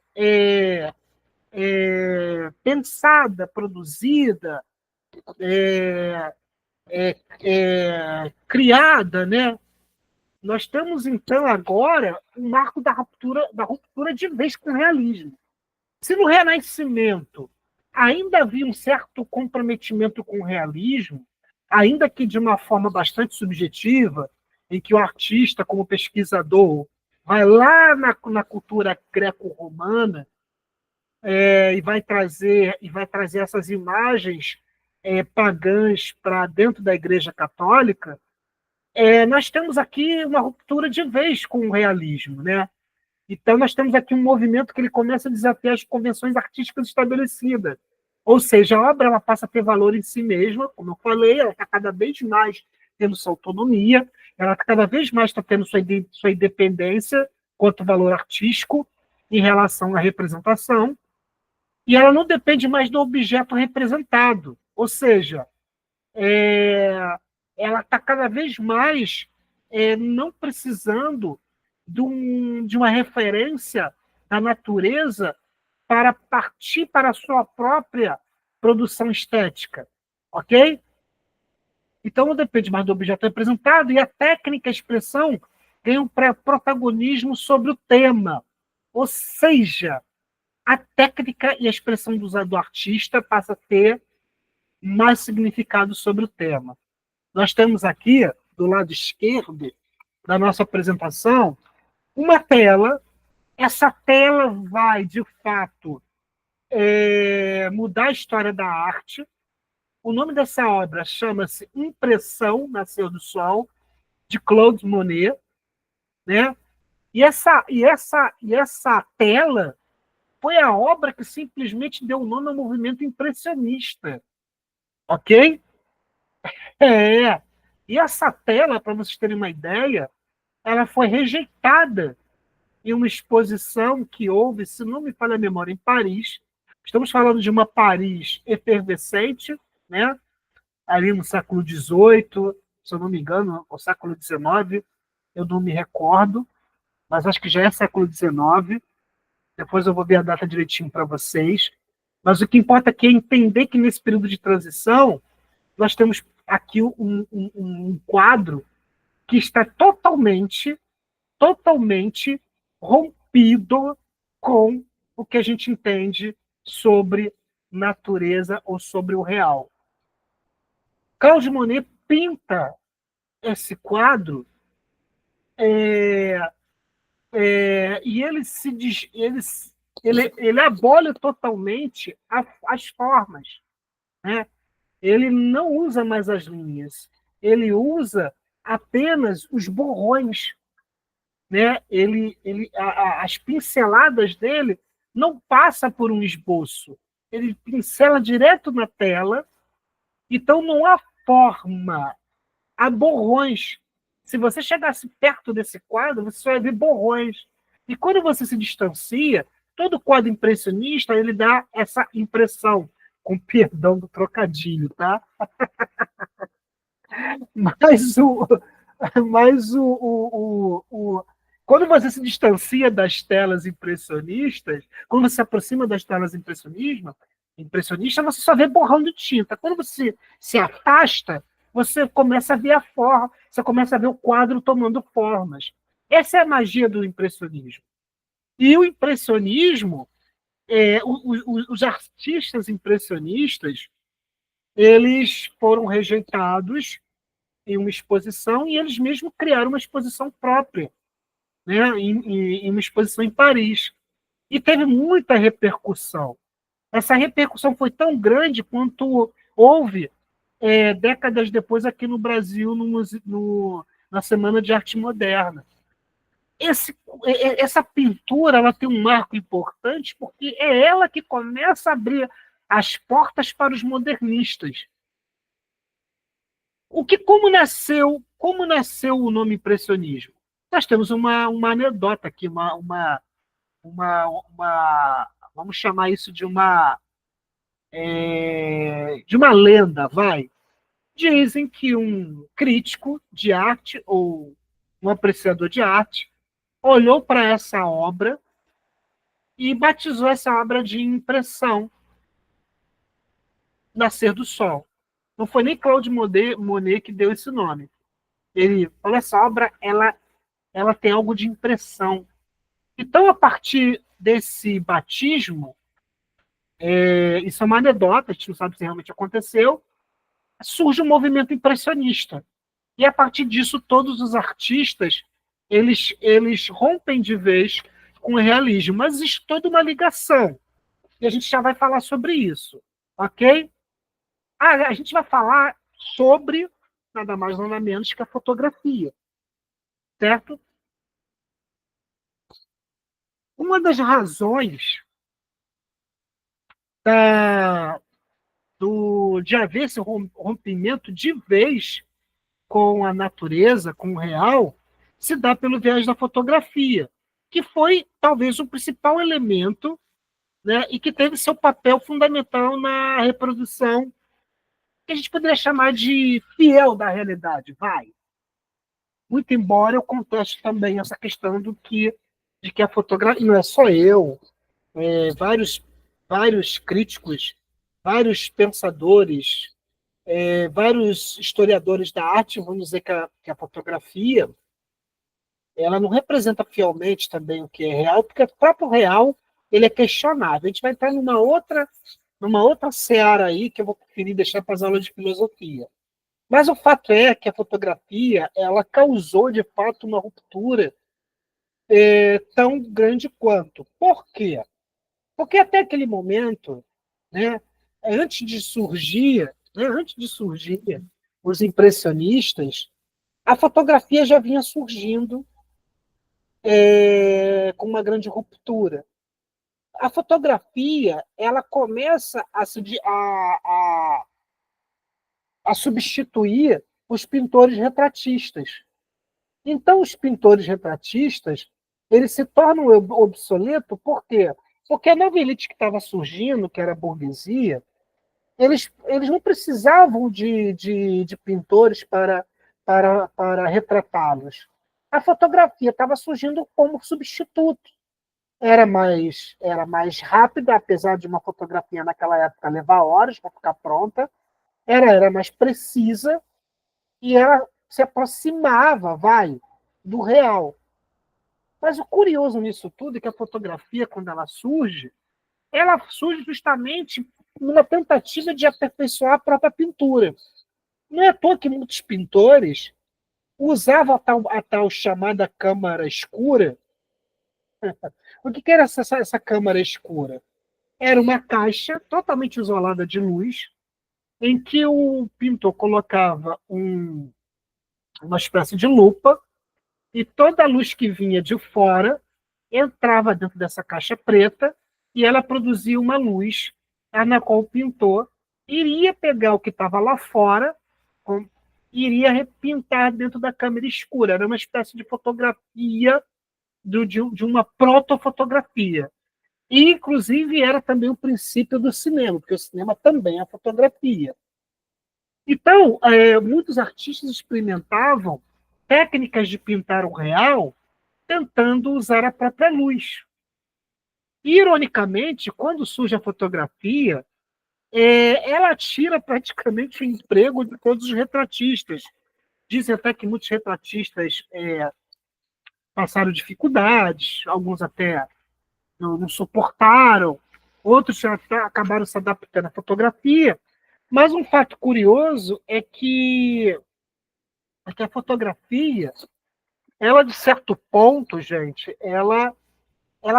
pensada, produzida, criada, né? Nós temos, então, agora um marco da ruptura de vez com o realismo. Se no Renascimento ainda havia um certo comprometimento com o realismo, ainda que de uma forma bastante subjetiva, em que o artista, como pesquisador, vai lá na cultura greco-romana e vai trazer essas imagens pagãs para dentro da Igreja Católica, nós temos aqui uma ruptura de vez com o realismo, né? Então, nós temos aqui um movimento que ele começa a desafiar as convenções artísticas estabelecidas. Ou seja, a obra ela passa a ter valor em si mesma, como eu falei, ela está cada vez mais tendo sua autonomia, ela cada vez mais está tendo sua independência quanto valor artístico em relação à representação, e ela não depende mais do objeto representado. Ou seja, ela está cada vez mais não precisando de uma referência da natureza para partir para a sua própria produção estética, ok? Então, não depende mais do objeto representado e a técnica e a expressão ganham protagonismo sobre o tema. Ou seja, a técnica e a expressão do artista passa a ter mais significado sobre o tema. Nós temos aqui, do lado esquerdo da nossa apresentação, uma tela. Essa tela vai, de fato, mudar a história da arte. O nome dessa obra chama-se Impressão, Nascer do Sol, de Claude Monet, né? E essa tela foi a obra que simplesmente deu o nome ao movimento impressionista, ok? E essa tela, para vocês terem uma ideia, ela foi rejeitada em uma exposição que houve, se não me falha a memória, em Paris. Estamos falando de uma Paris efervescente, né? Ali no século XVIII, se eu não me engano, ou século XIX, eu não me recordo, mas acho que já é século XIX. Depois eu vou ver a data direitinho para vocês. Mas o que importa aqui é entender que nesse período de transição, nós temos aqui um quadro que está totalmente rompido com o que a gente entende sobre natureza ou sobre o real. Claude Monet pinta esse quadro e ele abole totalmente as formas, né? Ele não usa mais as linhas, ele usa apenas os borrões, né? As pinceladas dele não passa por um esboço, ele pincela direto na tela, então não há forma, há borrões. Se você chegasse perto desse quadro, você só ia ver borrões. E quando você se distancia, todo quadro impressionista ele dá essa impressão, com perdão do trocadilho, tá? Mas quando você se distancia das telas impressionistas, quando você se aproxima das telas impressionistas, você só vê borrão de tinta. Quando você se afasta, você começa a ver a forma, você começa a ver o quadro tomando formas. Essa é a magia do impressionismo. E o impressionismo, os artistas impressionistas, eles foram rejeitados em uma exposição e eles mesmos criaram uma exposição própria, né, em uma exposição em Paris. E teve muita repercussão. Essa repercussão foi tão grande quanto houve décadas depois aqui no Brasil, na Semana de Arte Moderna. Essa pintura ela tem um marco importante porque é ela que começa a abrir as portas para os modernistas. Como nasceu o nome impressionismo? Nós temos uma anedota aqui, vamos chamar isso de uma lenda, vai. Dizem que um crítico de arte ou um apreciador de arte olhou para essa obra e batizou essa obra de Impressão, Nascer do Sol. Não foi nem Claude Monet que deu esse nome. Ele falou, essa obra ela tem algo de impressão. Então, a partir desse batismo, isso é uma anedota, a gente não sabe se realmente aconteceu, surge um movimento impressionista. E, a partir disso, todos os artistas eles rompem de vez com o realismo. Mas existe toda uma ligação. E a gente já vai falar sobre isso. Ok? A gente vai falar sobre nada mais, nada menos que a fotografia. Certo? Uma das razões de haver esse rompimento de vez com a natureza, com o real, se dá pelo viés da fotografia, que foi talvez o principal elemento, né, e que teve seu papel fundamental na reprodução, que a gente poderia chamar de fiel da realidade, vai. Muito embora eu conteste também essa questão de que a fotografia, não é só eu, vários críticos, vários pensadores, vários historiadores da arte vão dizer que a fotografia ela não representa fielmente também o que é real, porque o próprio real ele é questionável. A gente vai entrar numa outra seara aí que eu vou preferir deixar para as aulas de filosofia. Mas o fato é que a fotografia ela causou, de fato, uma ruptura tão grande quanto. Por quê? Porque até aquele momento, né, antes de surgir os impressionistas, a fotografia já vinha surgindo com uma grande ruptura. A fotografia ela começa a substituir os pintores retratistas. Então, os pintores retratistas eles se tornam obsoletos, por quê? Porque a nova elite que estava surgindo, que era a burguesia, eles não precisavam de pintores para retratá-los. A fotografia estava surgindo como substituto. Era mais rápida, apesar de uma fotografia naquela época levar horas para ficar pronta, era mais precisa e ela se aproximava, do real. Mas o curioso nisso tudo é que a fotografia, quando ela surge justamente numa tentativa de aperfeiçoar a própria pintura. Não é à toa que muitos pintores usavam a tal chamada câmara escura. O que era essa câmara escura? Era uma caixa totalmente isolada de luz, em que o pintor colocava uma espécie de lupa, e toda a luz que vinha de fora entrava dentro dessa caixa preta e ela produzia uma luz na qual o pintor iria pegar o que estava lá fora, iria repintar dentro da câmera escura. Era uma espécie de fotografia, de uma protofotografia. E, inclusive, era também o princípio do cinema, porque o cinema também é fotografia. Então, muitos artistas experimentavam técnicas de pintar o real tentando usar a própria luz. Ironicamente, quando surge a fotografia, ela tira praticamente o emprego de todos os retratistas. Dizem até que muitos retratistas passaram dificuldades, alguns até não suportaram, outros até acabaram se adaptando à fotografia. Mas um fato curioso é que a fotografia, ela de certo ponto, gente, ela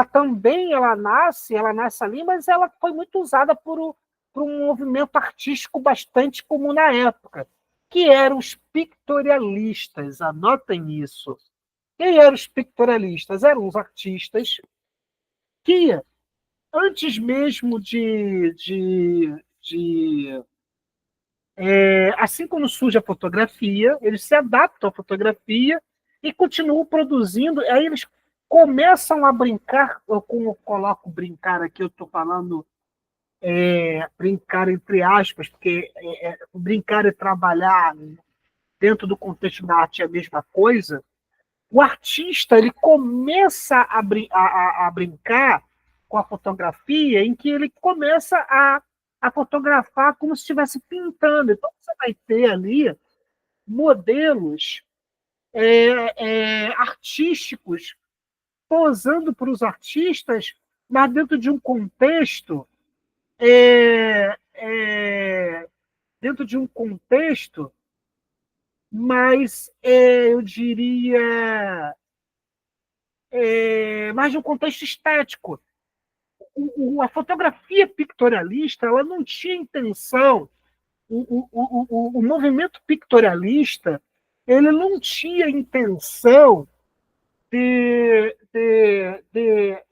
também ela nasce ali, mas ela foi muito usada por um movimento artístico bastante comum na época, que eram os pictorialistas. Anotem isso. Quem eram os pictorialistas? Eram os artistas que, antes mesmo assim como surge a fotografia, eles se adaptam à fotografia e continuam produzindo. Aí eles começam a brincar, ou como eu coloco brincar aqui, eu estou falando brincar entre aspas, porque brincar e trabalhar dentro do contexto da arte é a mesma coisa. O artista ele começa a brincar com a fotografia, em que ele começa a fotografar como se estivesse pintando. Então, você vai ter ali modelos artísticos posando para os artistas, mas é, é, dentro de um contexto mais, eu diria, mais de um contexto estético. A fotografia pictorialista ela não tinha intenção, o movimento pictorialista ele não tinha intenção de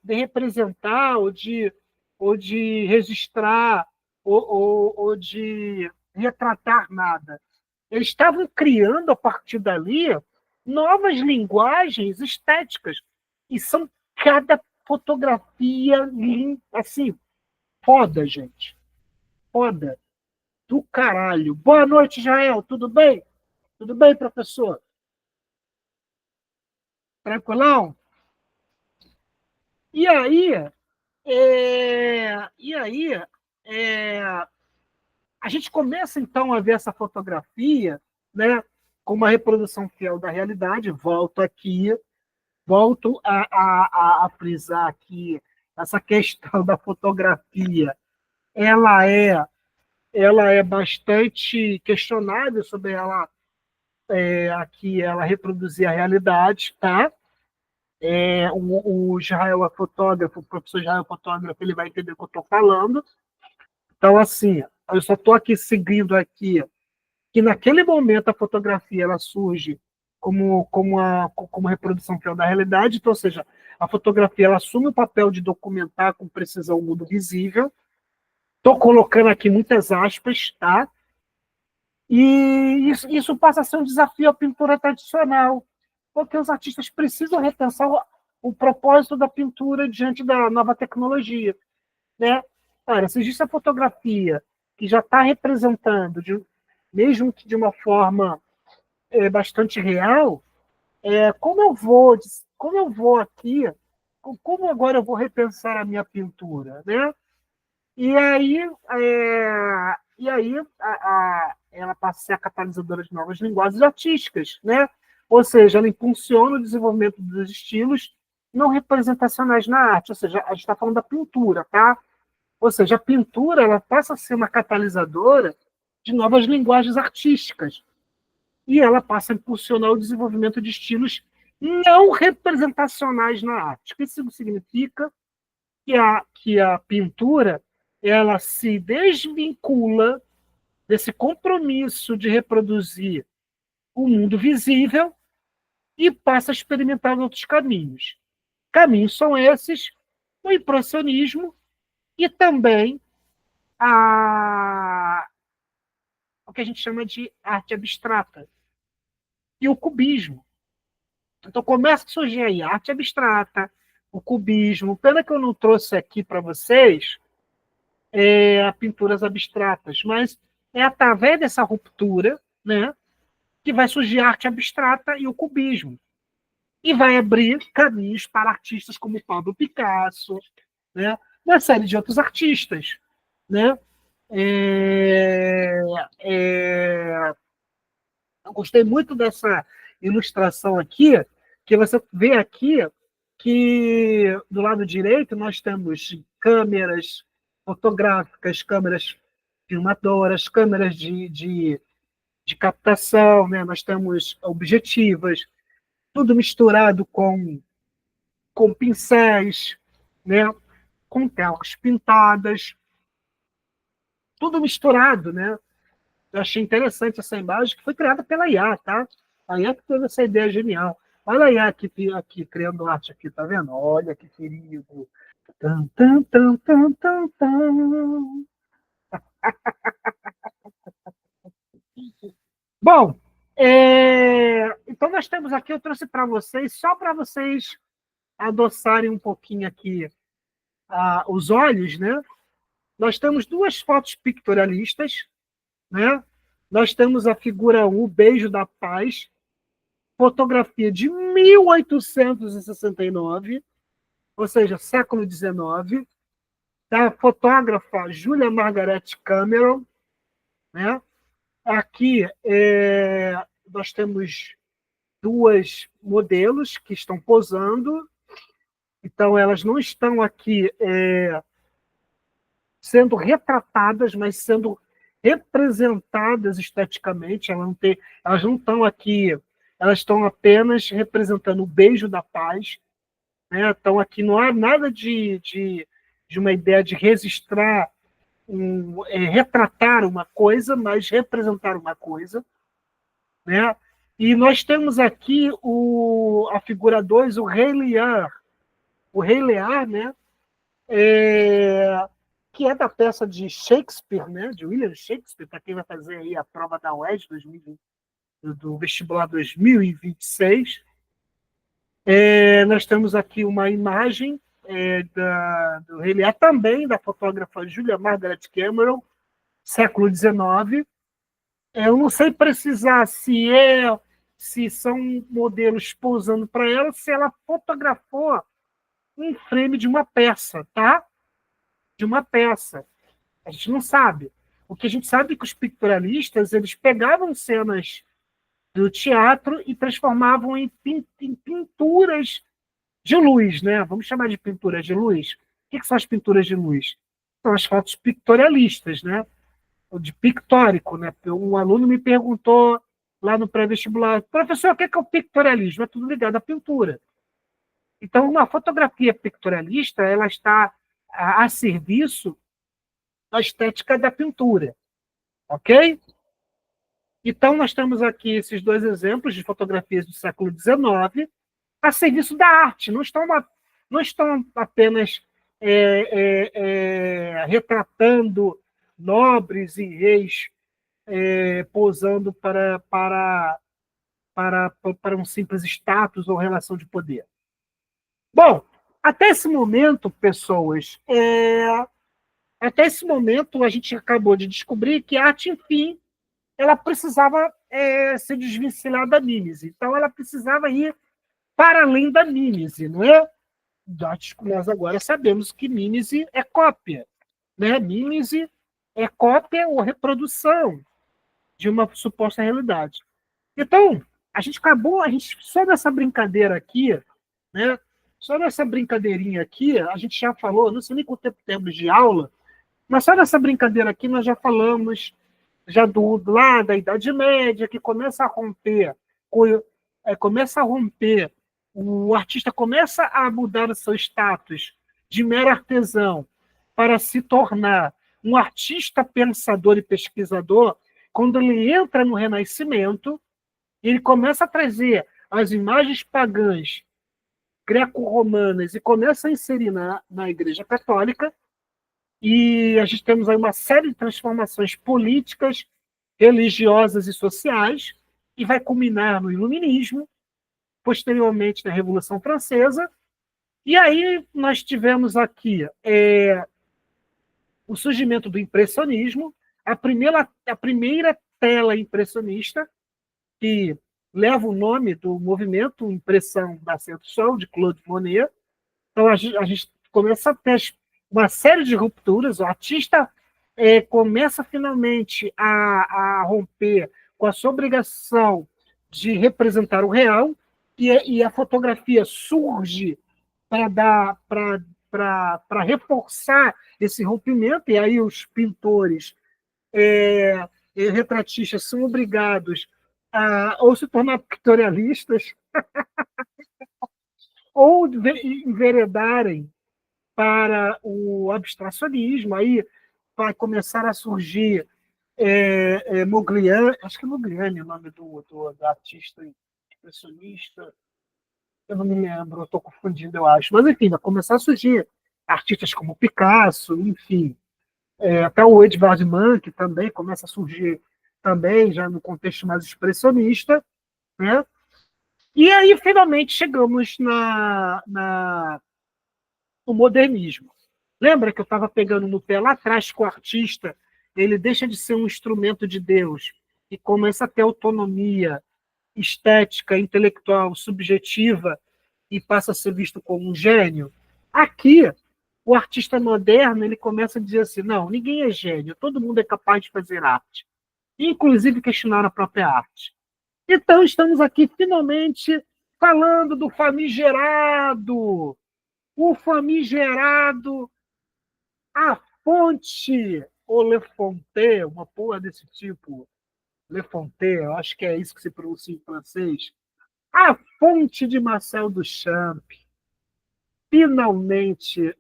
representar ou de registrar ou de retratar nada. Eles estavam criando, a partir dali, novas linguagens estéticas. E são cada fotografia assim, foda, gente. Foda. Do caralho. Boa noite, Jael. Tudo bem? Tudo bem, professor? Tranquilão? E aí, é, a gente começa então a ver essa fotografia, né, com uma reprodução fiel da realidade. Volto a frisar aqui essa questão da fotografia. Ela é, ela é bastante questionável sobre ela aqui ela reproduzir a realidade, tá? O Israel é fotógrafo, o professor Israel é fotógrafo, ele vai entender o que eu estou falando. Então, assim, eu só estou aqui seguindo aqui que naquele momento a fotografia ela surge como reprodução fiel da realidade, então, ou seja, a fotografia ela assume o papel de documentar com precisão o mundo visível. Estou colocando aqui muitas aspas, tá? E isso passa a ser um desafio à pintura tradicional, porque os artistas precisam repensar o propósito da pintura diante da nova tecnologia, né? Cara, se existe a fotografia que já está representando, mesmo que de uma forma bastante real, como eu vou aqui, como agora eu vou repensar a minha pintura, né? E aí, ela passa a ser a catalisadora de novas linguagens artísticas, né? Ou seja, ela impulsiona o desenvolvimento dos estilos não representacionais na arte. Ou seja, a gente está falando da pintura, tá? Ou seja, a pintura ela passa a ser uma catalisadora de novas linguagens artísticas e ela passa a impulsionar o desenvolvimento de estilos não representacionais na arte. O que isso significa? Que a pintura ela se desvincula desse compromisso de reproduzir o mundo visível e passa a experimentar outros caminhos. Caminhos são esses o impressionismo e também o que a gente chama de arte abstrata e o cubismo. Então começa a surgir aí a arte abstrata, o cubismo. Pena que eu não trouxe aqui para vocês pinturas abstratas, mas é através dessa ruptura, né, que vai surgir a arte abstrata e o cubismo. E vai abrir caminhos para artistas como Pablo Picasso, né, uma série de outros artistas. Né? É, é, eu gostei muito dessa ilustração aqui, que você vê aqui que do lado direito nós temos câmeras fotográficas, câmeras filmadoras, câmeras de captação, né? Nós temos objetivas, tudo misturado com pincéis, né? Com telas pintadas, tudo misturado, né? Eu achei interessante essa imagem, que foi criada pela IA, tá? A IA que teve essa ideia genial. Olha a IA aqui criando arte aqui, tá vendo? Olha que querido. Tan, tan, tan, tan, tan, tan. Bom, então nós temos aqui, eu trouxe para vocês, só para vocês adoçarem um pouquinho aqui os olhos, né? Nós temos duas fotos pictorialistas, né? Nós temos a figura 1, o Beijo da Paz, fotografia de 1869, ou seja, século XIX, da fotógrafa Julia Margaret Cameron. Né? Aqui nós temos duas modelos que estão posando, então elas não estão aqui sendo retratadas, mas sendo representadas esteticamente. Elas não estão aqui, elas estão apenas representando o beijo da paz. Né? Então, aqui não há nada de uma ideia de registrar, retratar uma coisa, mas representar uma coisa. Né? E nós temos aqui a figura 2, o Rei Lear. O Rei Lear, né? Que é da peça de Shakespeare, né? De William Shakespeare, para quem vai fazer aí a prova da UES do vestibular 2026. Nós temos aqui uma imagem do Rei Lear, também da fotógrafa Julia Margaret Cameron, século XIX. Eu não sei precisar se se são modelos posando para ela, se ela fotografou um frame de uma peça, tá? De uma peça. A gente não sabe. O que a gente sabe é que os pictorialistas, eles pegavam cenas do teatro e transformavam em pinturas de luz, né? Vamos chamar de pinturas de luz. O que são as pinturas de luz? São as fotos pictorialistas, né? De pictórico, né? Um aluno me perguntou lá no pré-vestibular, professor, o que é o pictorialismo? É tudo ligado à pintura. Então, uma fotografia pictorialista, ela está a serviço da estética da pintura, ok? Então, nós temos aqui esses dois exemplos de fotografias do século XIX a serviço da arte, não estão apenas retratando nobres e reis posando para um simples status ou relação de poder. Bom, até esse momento, pessoas, até esse momento a gente acabou de descobrir que a arte, enfim, ela precisava se desvencilhar da mímese. Então, ela precisava ir para além da mímese, não é? Nós agora sabemos que mímese é cópia, né? Mímese é cópia ou reprodução de uma suposta realidade. Então, a gente só nessa brincadeira aqui, né? Só nessa brincadeirinha aqui, a gente já falou, não sei nem quanto tempo temos de aula, mas só nessa brincadeira aqui nós já falamos já lá da Idade Média, que começa a romper, o artista começa a mudar o seu status de mero artesão para se tornar um artista pensador e pesquisador, quando ele entra no Renascimento, ele começa a trazer as imagens pagãs greco-romanas e começa a inserir na Igreja Católica, e a gente temos aí uma série de transformações políticas, religiosas e sociais, e vai culminar no Iluminismo, posteriormente na Revolução Francesa, e aí nós tivemos aqui o surgimento do impressionismo, a primeira tela impressionista, que leva o nome do movimento Impressão da Centro-Sol, de Claude Monet. Então, a gente começa a ter uma série de rupturas, o artista começa finalmente a romper com a sua obrigação de representar o real, e a fotografia surge para reforçar esse rompimento, e aí os pintores retratistas são obrigados a ou se tornar pictorialistas ou enveredarem para o abstracionismo. Aí vai começar a surgir Modigliani, acho que é Modigliani o nome do artista impressionista, eu não me lembro, estou confundindo, eu acho. Mas, enfim, vai começar a surgir artistas como Picasso, enfim. Até o Edvard Munch também começa a surgir também, já no contexto mais expressionista, né? E aí, finalmente, chegamos no modernismo. Lembra que eu estava pegando no pé lá atrás que o artista ele deixa de ser um instrumento de Deus e começa a ter autonomia estética, intelectual, subjetiva e passa a ser visto como um gênio? Aqui, o artista moderno ele começa a dizer assim, não, ninguém é gênio, todo mundo é capaz de fazer arte, inclusive questionar a própria arte. Então, estamos aqui finalmente falando do famigerado, o famigerado, a fonte, ou Le Fontaine, uma porra desse tipo, Le Fontaine, eu acho que é isso que se pronuncia em francês, a fonte de Marcel Duchamp. Finalmente,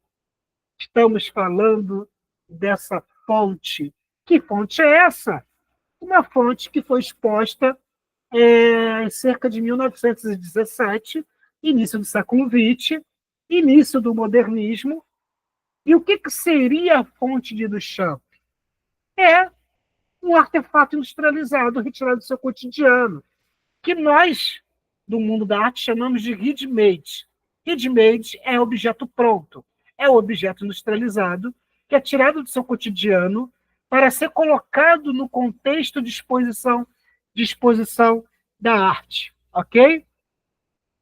estamos falando dessa fonte. Que fonte é essa? Uma fonte que foi exposta em cerca de 1917, início do século XX, início do modernismo. E o que seria a fonte de Duchamp? É um artefato industrializado retirado do seu cotidiano, que nós, do mundo da arte, chamamos de ready-made. Ready-made é objeto pronto, é o objeto industrializado que é tirado do seu cotidiano para ser colocado no contexto de exposição da arte, ok?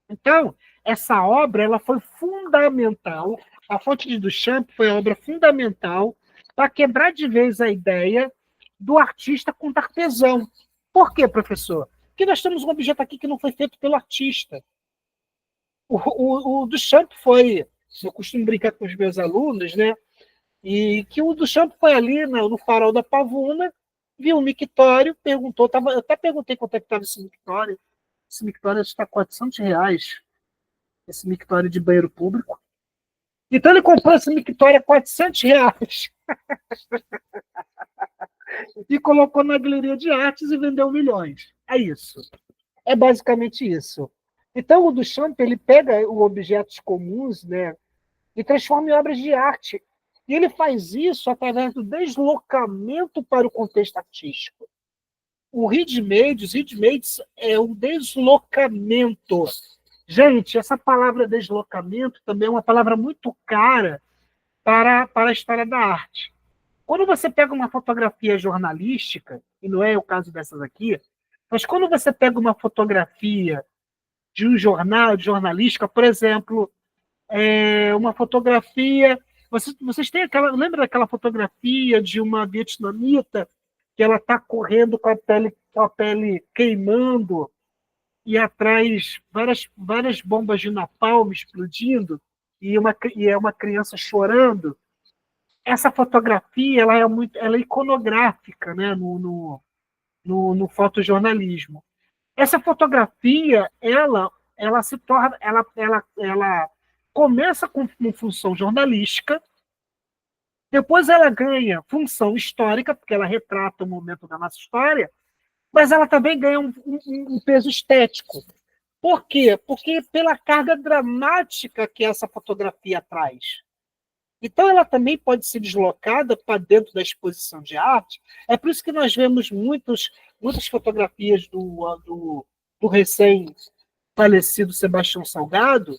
Então, essa obra ela foi fundamental. A Fonte de Duchamp foi a obra fundamental para quebrar de vez a ideia do artista com artesão. Por quê, professor? Porque nós temos um objeto aqui que não foi feito pelo artista. O Duchamp foi, eu costumo brincar com os meus alunos, né? E que o Duchamp foi ali no farol da Pavuna, viu um mictório, perguntou, eu até perguntei quanto é que estava esse mictório. Esse mictório está R$ 400, esse mictório de banheiro público. Então ele comprou esse mictório a R$ 400 e colocou na galeria de artes e vendeu milhões. É isso. É basicamente isso. Então o Duchamp ele pega os objetos comuns, né, e transforma em obras de arte. E ele faz isso através do deslocamento para o contexto artístico. Os readmates é um deslocamento. Gente, essa palavra deslocamento também é uma palavra muito cara para a história da arte. Quando você pega uma fotografia jornalística, e não é o caso dessas aqui, mas quando você pega uma fotografia de um jornal, de jornalística, por exemplo, uma fotografia. Vocês têm aquela. Lembra daquela fotografia de uma vietnamita que ela está correndo com a pele queimando e atrás várias bombas de napalm explodindo e é uma criança chorando? Essa fotografia ela é iconográfica, né, no fotojornalismo. Essa fotografia ela se torna ela começa com uma função jornalística, depois ela ganha função histórica, porque ela retrata o momento da nossa história, mas ela também ganha um peso estético. Por quê? Porque pela carga dramática que essa fotografia traz. Então, ela também pode ser deslocada para dentro da exposição de arte. É por isso que nós vemos muitas fotografias do recém-falecido Sebastião Salgado,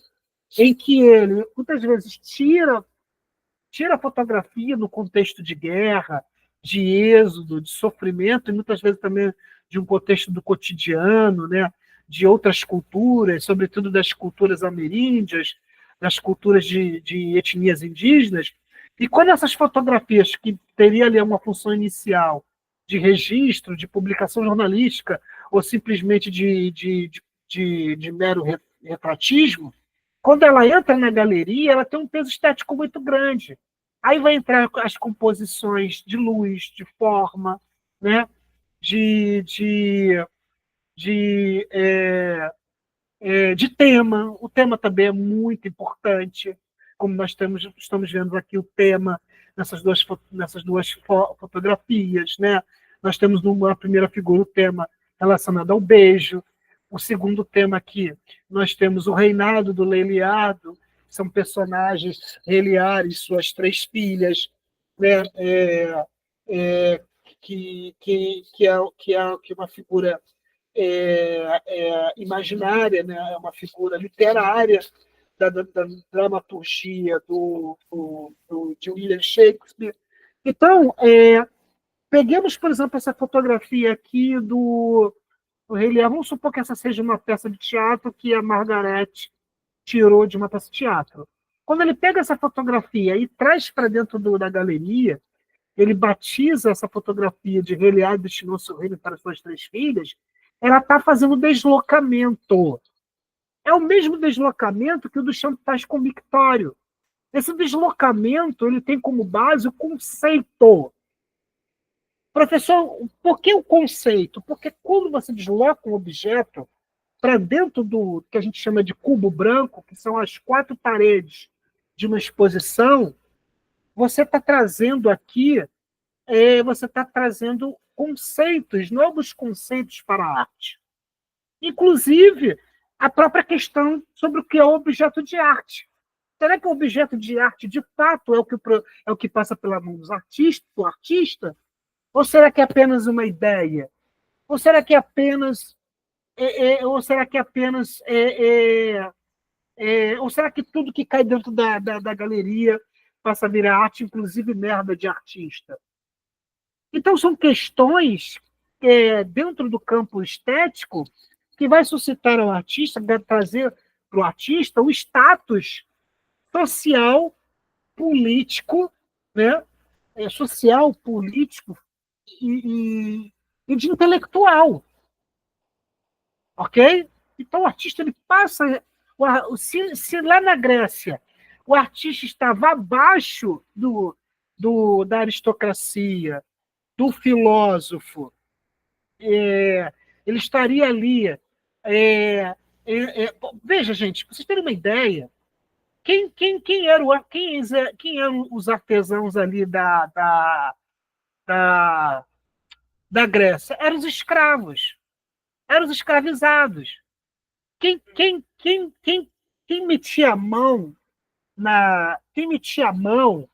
em que ele, muitas vezes, tira a fotografia no contexto de guerra, de êxodo, de sofrimento, e muitas vezes também de um contexto do cotidiano, né? De outras culturas, sobretudo das culturas ameríndias, das culturas de etnias indígenas. E quando essas fotografias, que teriam ali uma função inicial de registro, de publicação jornalística, ou simplesmente de mero retratismo, quando ela entra na galeria, ela tem um peso estético muito grande. Aí vai entrar as composições de luz, de forma, né? de, de, é, de tema. O tema também é muito importante, como nós estamos vendo aqui o tema nessas duas fotografias. Né? Nós temos numa primeira figura o tema relacionado ao beijo. O segundo tema aqui, nós temos o reinado do Leiliado, são personagens, Leiliar e suas 3 filhas, né? Que é uma figura imaginária, né? É uma figura literária da dramaturgia de William Shakespeare. Então, peguemos, por exemplo, essa fotografia aqui do Rei Lear. Vamos supor que essa seja uma peça de teatro que a Margaret tirou de uma peça de teatro. Quando ele pega essa fotografia e traz para dentro da galeria, ele batiza essa fotografia de Rei Lear, destinou seu reino para suas 3 filhas, ela está fazendo deslocamento. É o mesmo deslocamento que o Duchamp faz com o mictório. Esse deslocamento ele tem como base o conceito. Professor, por que o conceito? Porque quando você desloca um objeto para dentro do que a gente chama de cubo branco, que são as 4 paredes de uma exposição, você está trazendo aqui, você está trazendo conceitos, novos conceitos para a arte. Inclusive, a própria questão sobre o que é o objeto de arte. Será que o objeto de arte, de fato, é o que passa pela mão do artista? Ou será que é apenas uma ideia? Ou será que é apenas ou será que apenas ou será que tudo que cai dentro da galeria passa a virar arte, inclusive merda de artista? Então, são questões dentro do campo estético que vai suscitar ao artista, vai trazer para o artista o status social, político, né? Social, político e de intelectual, ok? Então o artista ele passa, se lá na Grécia o artista estava abaixo da aristocracia, do filósofo, ele estaria ali. Veja, gente, para vocês terem uma ideia, quem eram os artesãos ali da, da Grécia? Eram os escravos, eram os escravizados. Quem, quem, quem, quem, quem metia a mão quem metia a mão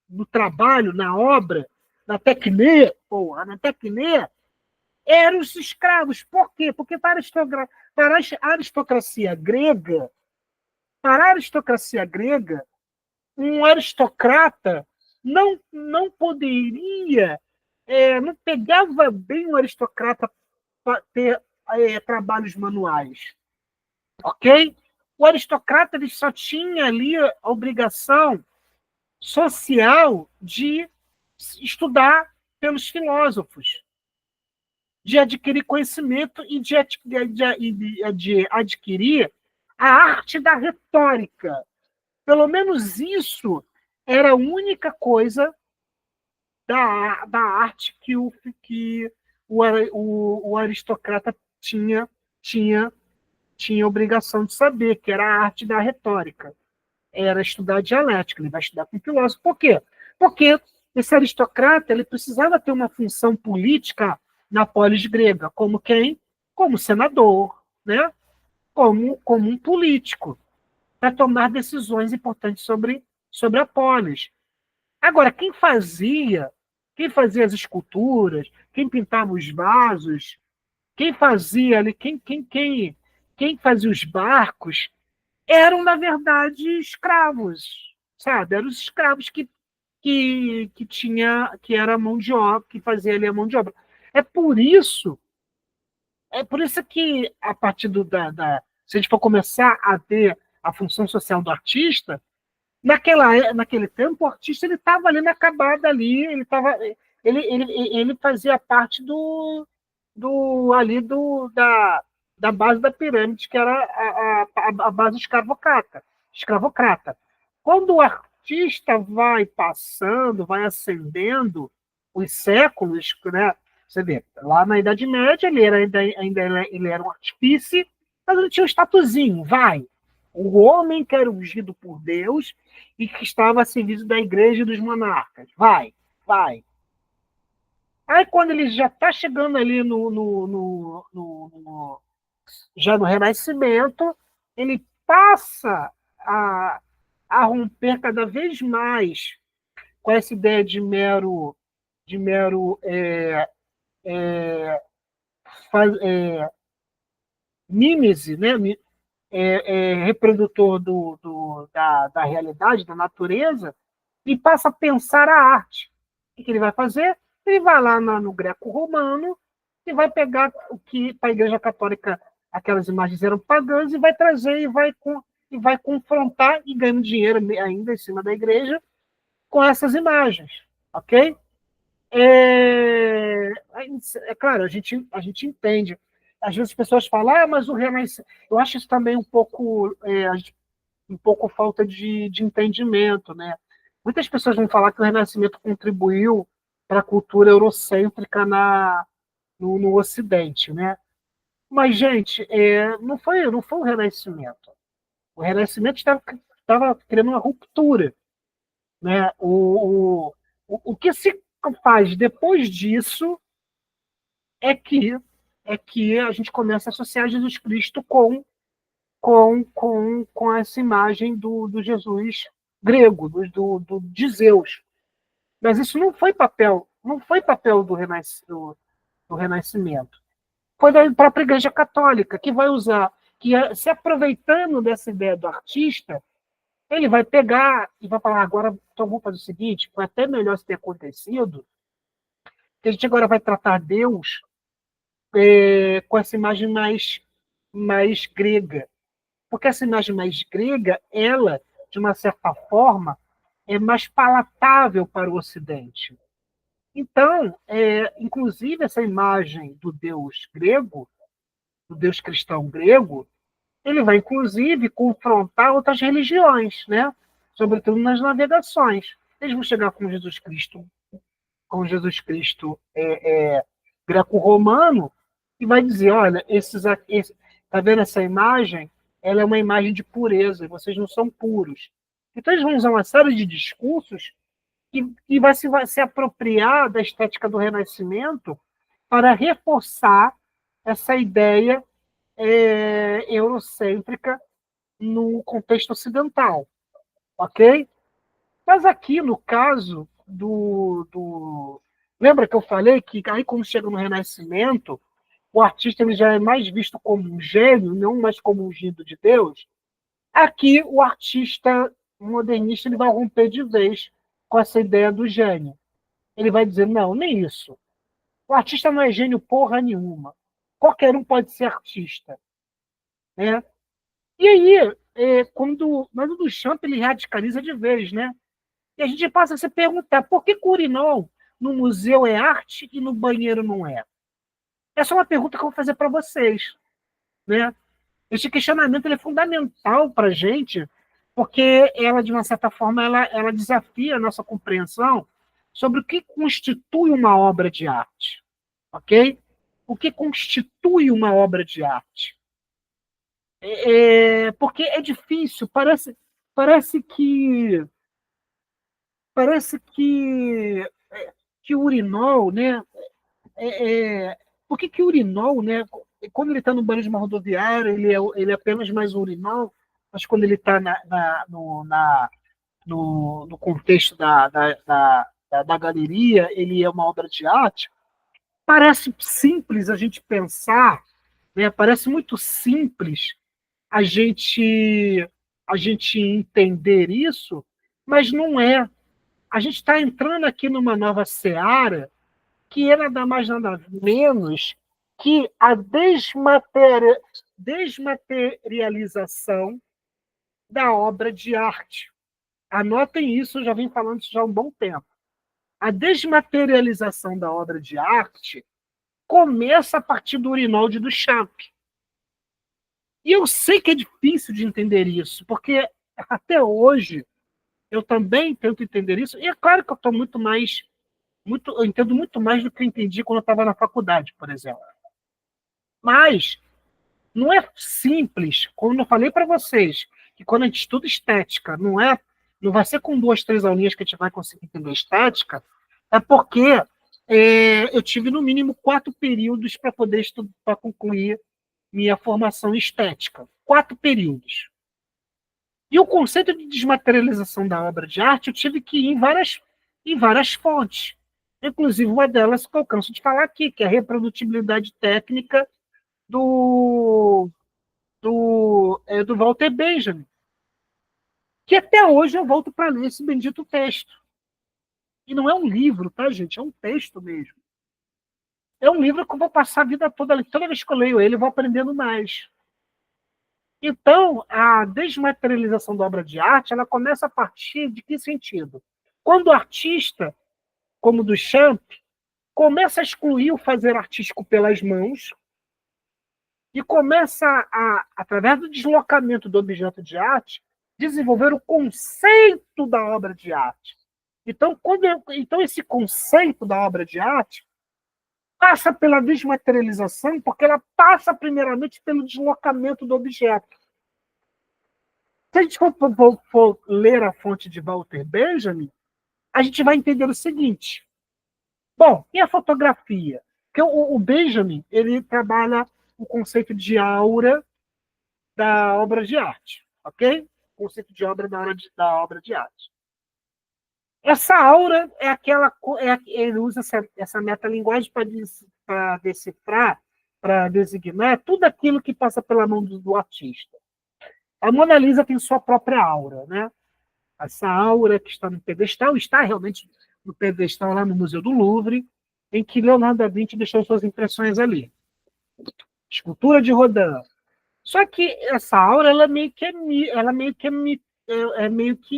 no trabalho, na obra, na tecnia, eram os escravos. Por quê? Porque para a aristocracia grega, um aristocrata não poderia, não pegava bem o aristocrata para ter trabalhos manuais, ok? O aristocrata ele só tinha ali a obrigação social de estudar pelos filósofos, de adquirir conhecimento e de adquirir a arte da retórica. Pelo menos isso era a única coisa da arte que o aristocrata tinha obrigação de saber, que era a arte da retórica. Era estudar dialética, ele vai estudar com filósofo. Por quê? Porque esse aristocrata ele precisava ter uma função política na polis grega. Como quem? Como senador, né? como um político, para tomar decisões importantes sobre a polis. Agora, quem fazia as esculturas, quem pintava os vasos, quem fazia ali, quem fazia os barcos, eram, na verdade, escravos, sabe? Eram os escravos que era a mão de obra, que fazia ali a mão de obra. É por isso, que, a partir se a gente for começar a ter a função social do artista, naquele tempo, o artista ele estava ali na camada ali, ele fazia parte da base da pirâmide, que era a base escravocrata. Quando o artista vai passando, vai ascendendo os séculos, né? Você vê, lá na Idade Média ele era um artífice, mas ele tinha um estatuzinho, vai. O homem que era ungido por Deus e que estava a serviço da igreja e dos monarcas. Vai. Aí, quando ele já está chegando ali já no Renascimento, ele passa a romper cada vez mais com essa ideia de mero mímese, né? Reprodutor da realidade, da natureza, e passa a pensar a arte. O que ele vai fazer? Ele vai lá no greco-romano e vai pegar o que para a Igreja Católica aquelas imagens eram pagãs e vai trazer e vai confrontar e ganhando dinheiro ainda em cima da igreja com essas imagens, ok? Claro, a gente entende. Às vezes as pessoas falam, mas o Renascimento... Eu acho isso também um pouco falta de entendimento, né? Muitas pessoas vão falar que o Renascimento contribuiu para a cultura eurocêntrica no Ocidente, né? Mas, gente, não foi o Renascimento. O Renascimento estava criando uma ruptura, né? O que se faz depois disso é que a gente começa a associar Jesus Cristo com essa imagem do Jesus grego, de Zeus. Mas isso não foi papel do Renascimento. Foi da própria Igreja Católica, que vai usar, se aproveitando dessa ideia do artista, ele vai pegar e vai falar, agora então vamos fazer o seguinte, foi até melhor isso ter acontecido, que a gente agora vai tratar Deus com essa imagem mais grega. Porque essa imagem mais grega, ela, de uma certa forma, é mais palatável para o Ocidente. Então, inclusive, essa imagem do Deus grego, do Deus cristão grego, ele vai, inclusive, confrontar outras religiões, né? Sobretudo nas navegações. Eles vão chegar com Jesus Cristo greco-romano, e vai dizer, olha, tá vendo essa imagem? Ela é uma imagem de pureza, vocês não são puros. Então eles vão usar uma série de discursos que vai se apropriar da estética do Renascimento para reforçar essa ideia eurocêntrica no contexto ocidental, ok? Mas aqui, no caso Lembra que eu falei que aí, quando chega no Renascimento, o artista ele já é mais visto como um gênio, não mais como um ungido de Deus? Aqui, o artista modernista ele vai romper de vez com essa ideia do gênio. Ele vai dizer, não, nem isso. O artista não é gênio porra nenhuma. Qualquer um pode ser artista. Né? E aí, mas o Duchamp ele radicaliza de vez, né? E a gente passa a se perguntar por que o urinol no museu é arte e no banheiro não é? Essa é uma pergunta que eu vou fazer para vocês. Né? Esse questionamento ele é fundamental para a gente, porque ela, de uma certa forma, ela desafia a nossa compreensão sobre o que constitui uma obra de arte. Ok? O que constitui uma obra de arte? Porque é difícil, parece que parece que o urinol, né? Por que o urinol, né? Quando ele está no banho de uma rodoviária, ele é apenas mais um urinol, mas quando ele está no contexto da galeria, ele é uma obra de arte. Parece simples a gente pensar, né? Parece muito simples a gente a gente entender isso, mas não é. A gente está entrando aqui numa nova seara que é nada mais nada menos que a desmaterialização da obra de arte. Anotem isso, eu já vim falando isso já há um bom tempo. A desmaterialização da obra de arte começa a partir do urinol de Duchamp. E eu sei que é difícil de entender isso, porque até hoje eu também tento entender isso, e é claro que eu estou eu entendo muito mais do que eu entendi quando eu estava na faculdade, por exemplo. Mas não é simples, como eu falei para vocês, que quando a gente estuda estética, não vai ser com 2, 3 aulinhas que a gente vai conseguir entender estética, é porque eu tive no mínimo 4 períodos para poder estudar, para concluir minha formação em estética. 4 períodos. E o conceito de desmaterialização da obra de arte eu tive que ir em várias fontes. Inclusive uma delas que eu canso de falar aqui, que é a reprodutibilidade técnica do Walter Benjamin. Que até hoje eu volto para ler esse bendito texto. E não é um livro, tá, gente? É um texto mesmo. É um livro que eu vou passar a vida toda ali. Toda vez que eu leio ele, eu vou aprendendo mais. Então, a desmaterialização da obra de arte, ela começa a partir de que sentido? Quando o artista, como o Duchamp, começa a excluir o fazer artístico pelas mãos e começa através do deslocamento do objeto de arte, desenvolver o conceito da obra de arte. Então, esse conceito da obra de arte passa pela desmaterialização, porque ela passa primeiramente pelo deslocamento do objeto. Se a gente for ler a fonte de Walter Benjamin, a gente vai entender o seguinte. Bom, e a fotografia? Porque o Benjamin ele trabalha o conceito de aura da obra de arte, ok? O conceito de aura da obra de arte. Essa aura é aquela. Ele usa essa metalinguagem para decifrar, para designar tudo aquilo que passa pela mão do artista. A Mona Lisa tem sua própria aura, né? Essa aura que está no pedestal, está realmente no pedestal lá no Museu do Louvre, em que Leonardo da Vinci deixou suas impressões ali. Escultura de Rodin. Só que essa aura, ela é meio que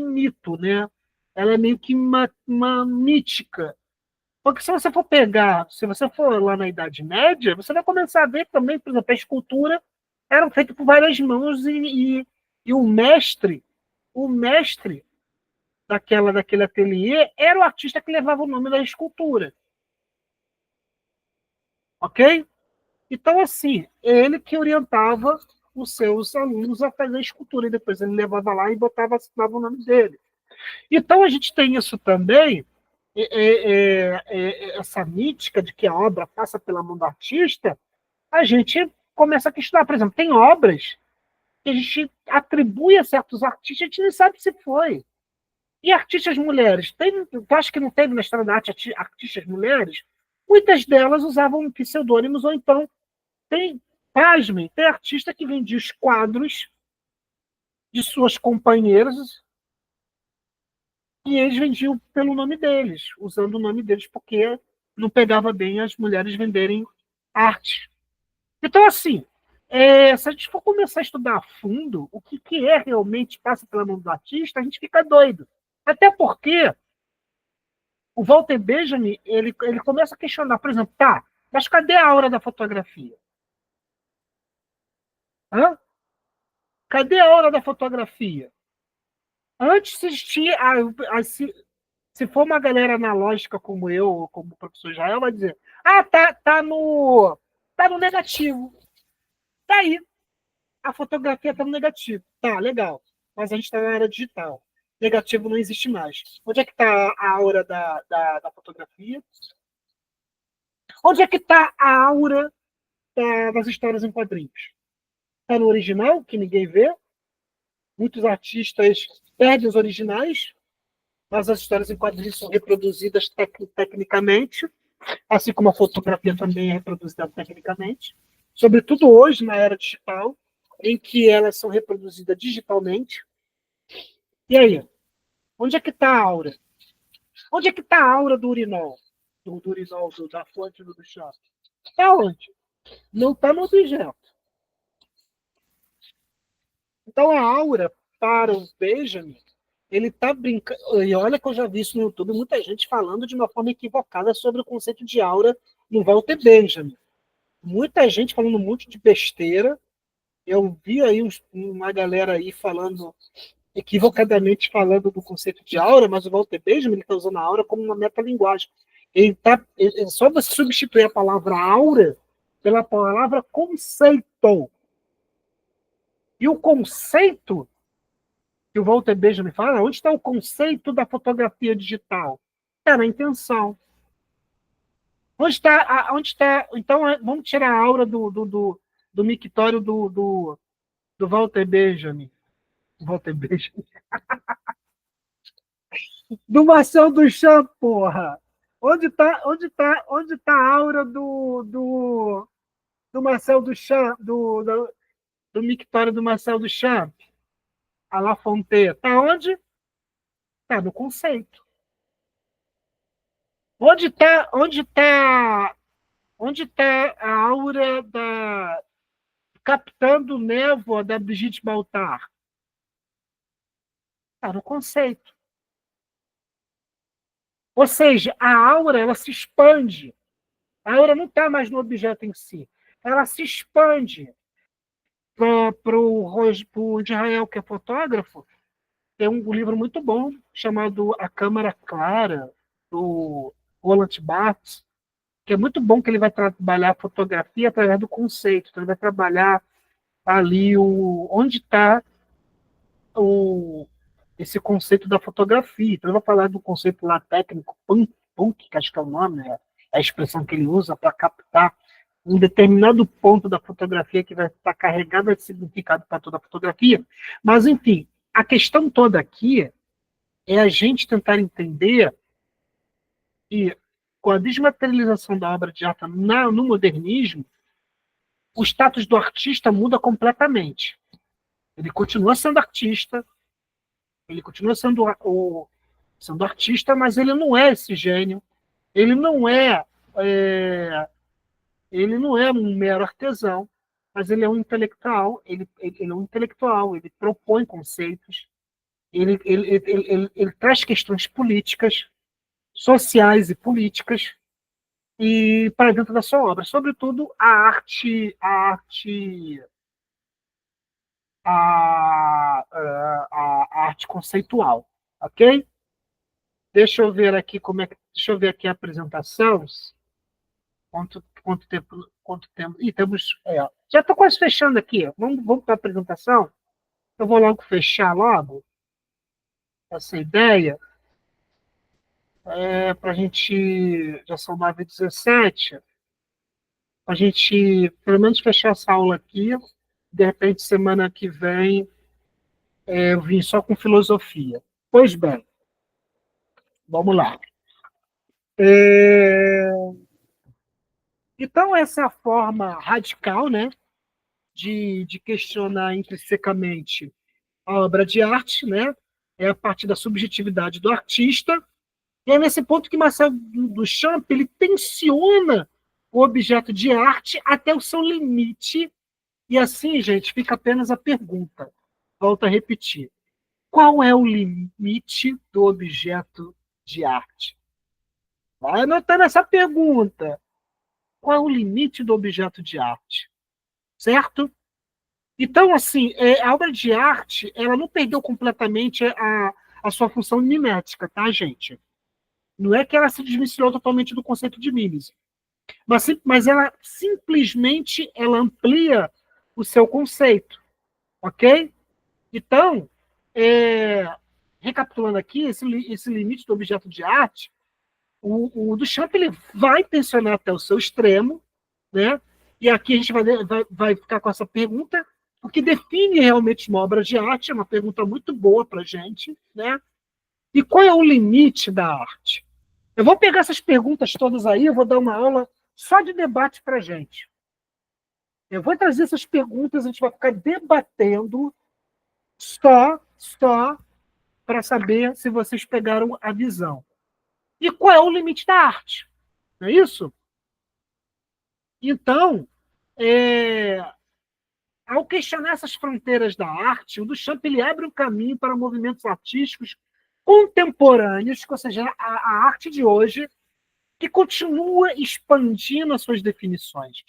mito, né? Ela é meio que uma mítica. Porque se você for lá na Idade Média, você vai começar a ver também, por exemplo, a escultura era feita por várias mãos e o mestre daquele ateliê era o artista que levava o nome da escultura. Ok? Então, assim, ele que orientava os seus alunos a fazer a escultura, e depois ele levava lá e assinava o nome dele. Então, a gente tem isso também, essa mítica de que a obra passa pela mão do artista, a gente começa a questionar. Por exemplo, tem obras que a gente atribui a certos artistas, a gente nem sabe se foi. E artistas mulheres? Tu acha que não teve na história da arte artistas mulheres? Muitas delas usavam pseudônimos, ou então tem, pasmem, tem artista que vendia os quadros de suas companheiras e eles vendiam pelo nome deles, usando o nome deles, porque não pegava bem as mulheres venderem arte. Então, assim, se a gente for começar a estudar a fundo o que é realmente passa pela mão do artista, a gente fica doido. Até porque o Walter Benjamin, ele começa a questionar, por exemplo, tá, mas cadê a aura da fotografia? Hã? Cadê a aura da fotografia? Antes existia, se for uma galera analógica como eu, ou como o professor Israel, vai dizer, tá no negativo. Tá aí. A fotografia está no negativo. Tá, legal. Mas a gente está na era digital. Negativo não existe mais. Onde é que está a aura da fotografia? Onde é que está a aura das histórias em quadrinhos? Está no original, que ninguém vê. Muitos artistas perdem os originais, mas as histórias em quadrinhos são reproduzidas tecnicamente, assim como a fotografia também é reproduzida tecnicamente. Sobretudo hoje, na era digital, em que elas são reproduzidas digitalmente. E aí? Onde é que está a aura? Onde é que está a aura do urinol? Do urinol, da fonte do chá? Está onde? Não está no objeto. Então a aura, para o Benjamin, ele está brincando. E olha que eu já vi isso no YouTube, muita gente falando de uma forma equivocada sobre o conceito de aura no Walter Benjamin. Muita gente falando um monte de besteira. Eu vi aí uma galera aí falando, equivocadamente falando do conceito de aura, mas o Walter Benjamin está usando a aura como uma metalinguagem. É só você substituir a palavra aura pela palavra conceito. E o conceito que o Walter Benjamin fala, onde está o conceito da fotografia digital? É na intenção. Onde está então, vamos tirar a aura do mictório do Walter Benjamin. Walter Benjamin. Do Marcel Duchamp, porra! Onde tá a aura do Marcel Duchamp, do mictório do Marcel Duchamp? A La Fontaine. Tá onde? Tá no conceito. Onde tá a aura da Capitando Névoa da Brigitte Baldar? Tá no conceito. Ou seja, a aura ela se expande. A aura não está mais no objeto em si. Ela se expande. Para o Israel, que é fotógrafo, tem um livro muito bom chamado A Câmara Clara, do Roland Barthes, que é muito bom, que ele vai trabalhar a fotografia através do conceito. Então, ele vai trabalhar ali onde está esse conceito da fotografia. Então, ele vai falar do conceito lá técnico, punk, que acho que é o nome, né? É a expressão que ele usa para captar um determinado ponto da fotografia que vai estar carregado de significado para toda a fotografia. Mas, enfim, a questão toda aqui é a gente tentar entender que, com a desmaterialização da obra de arte no modernismo, o status do artista muda completamente. Ele continua sendo artista, ele continua sendo artista, mas ele não é esse gênio, ele não é Ele não é um mero artesão, mas ele é um intelectual, ele é um intelectual, ele propõe conceitos, ele traz questões políticas, sociais e políticas, e para dentro da sua obra, sobretudo a arte conceitual, ok? Deixa eu ver aqui deixa eu ver aqui a apresentação. Quanto tempo? Ih, temos, já estou quase fechando aqui. Vamos para a apresentação. Eu vou logo fechar logo essa ideia, para a gente, já são 9h17, para a gente pelo menos fechar essa aula aqui. De repente, semana que vem, eu vim só com filosofia. Pois bem, vamos lá. Então, essa é a forma radical, né, de questionar intrinsecamente a obra de arte, né? É a partir da subjetividade do artista. E é nesse ponto que Marcel Duchamp ele tensiona o objeto de arte até o seu limite. E assim, gente, fica apenas a pergunta. Volto a repetir. Qual é o limite do objeto de arte? Vai anotando essa pergunta. Qual é o limite do objeto de arte? Certo? Então, assim, a obra de arte, ela não perdeu completamente a sua função mimética, tá, gente? Não é que ela se desvencilhou totalmente do conceito de mimesis, mas ela simplesmente ela amplia o seu conceito, ok? Então, recapitulando aqui, esse limite do objeto de arte, o Duchamp ele vai tensionar até o seu extremo, né? E aqui a gente vai ficar com essa pergunta: o que define realmente uma obra de arte? É uma pergunta muito boa para a gente, né? E qual é o limite da arte? Eu vou pegar essas perguntas todas aí, eu vou dar uma aula só de debate para a gente. Eu vou trazer essas perguntas, a gente vai ficar debatendo só para saber se vocês pegaram a visão. E qual é o limite da arte? Não é isso? Então, ao questionar essas fronteiras da arte, o Duchamp ele abre um caminho para movimentos artísticos contemporâneos, ou seja, a arte de hoje, que continua expandindo as suas definições.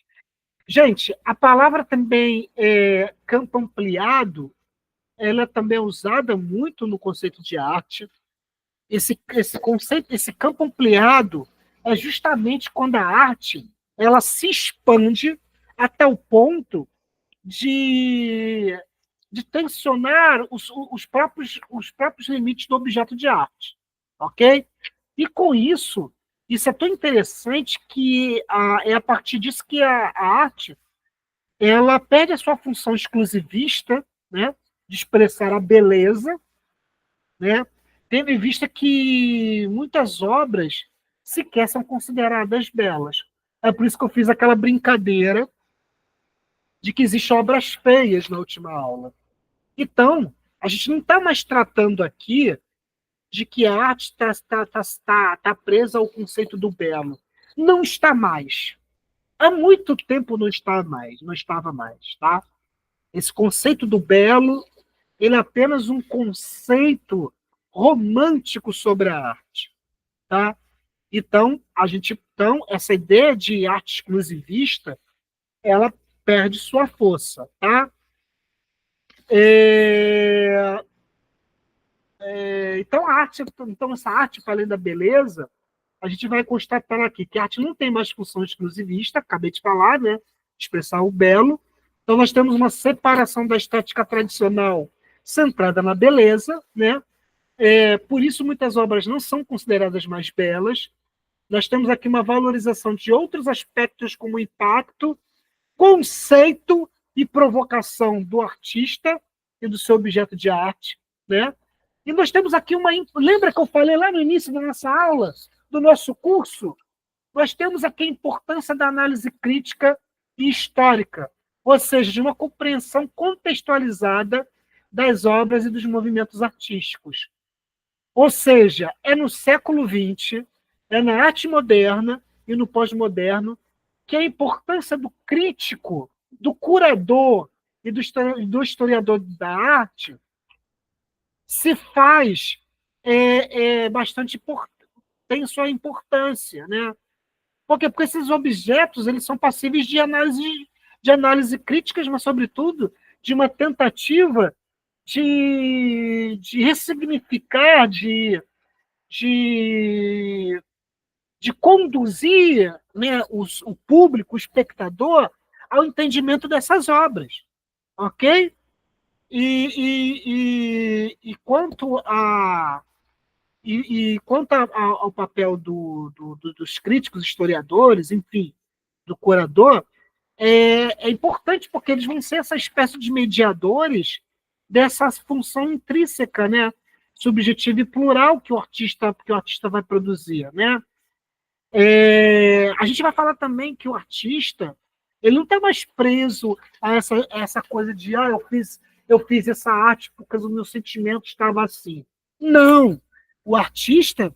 Gente, a palavra também campo ampliado, ela também é usada muito no conceito de arte. Esse conceito, esse campo ampliado é justamente quando a arte ela se expande até o ponto de, de tensionar os próprios limites do objeto de arte, ok? E com isso é tão interessante que é a partir disso que a arte ela perde a sua função exclusivista, né, de expressar a beleza, né, tendo em vista que muitas obras sequer são consideradas belas. É por isso que eu fiz aquela brincadeira de que existem obras feias na última aula. Então, a gente não está mais tratando aqui de que a arte tá presa ao conceito do belo. Não está mais. Há muito tempo não estava mais, tá? Esse conceito do belo, ele é apenas um conceito romântico sobre a arte, tá? Então, essa ideia de arte exclusivista, ela perde sua força, tá? Então, essa arte, para além da beleza, a gente vai constatar aqui que a arte não tem mais função exclusivista, acabei de falar, né? Expressar o belo. Então, nós temos uma separação da estética tradicional centrada na beleza, né? Por isso, muitas obras não são consideradas mais belas. Nós temos aqui uma valorização de outros aspectos, como impacto, conceito e provocação do artista e do seu objeto de arte, né? E nós temos aqui uma... Lembra que eu falei lá no início da nossa aula, do nosso curso? Nós temos aqui a importância da análise crítica e histórica, ou seja, de uma compreensão contextualizada das obras e dos movimentos artísticos. Ou seja, é no século XX, é na arte moderna e no pós-moderno que a importância do crítico, do curador e do historiador da arte se faz bastante tem sua importância, né? Por quê? Porque esses objetos eles são passíveis de análise críticas, mas, sobretudo, de uma tentativa de ressignificar, de, de conduzir, né, o público, o espectador, ao entendimento dessas obras. Ok? E quanto ao papel dos críticos, historiadores, enfim, do curador, é importante porque eles vão ser essa espécie de mediadores dessa função intrínseca, né, subjetiva e plural que o artista vai produzir, né? A gente vai falar também que o artista ele não está mais preso a essa coisa de eu fiz essa arte porque o meu sentimento estava assim. Não! O artista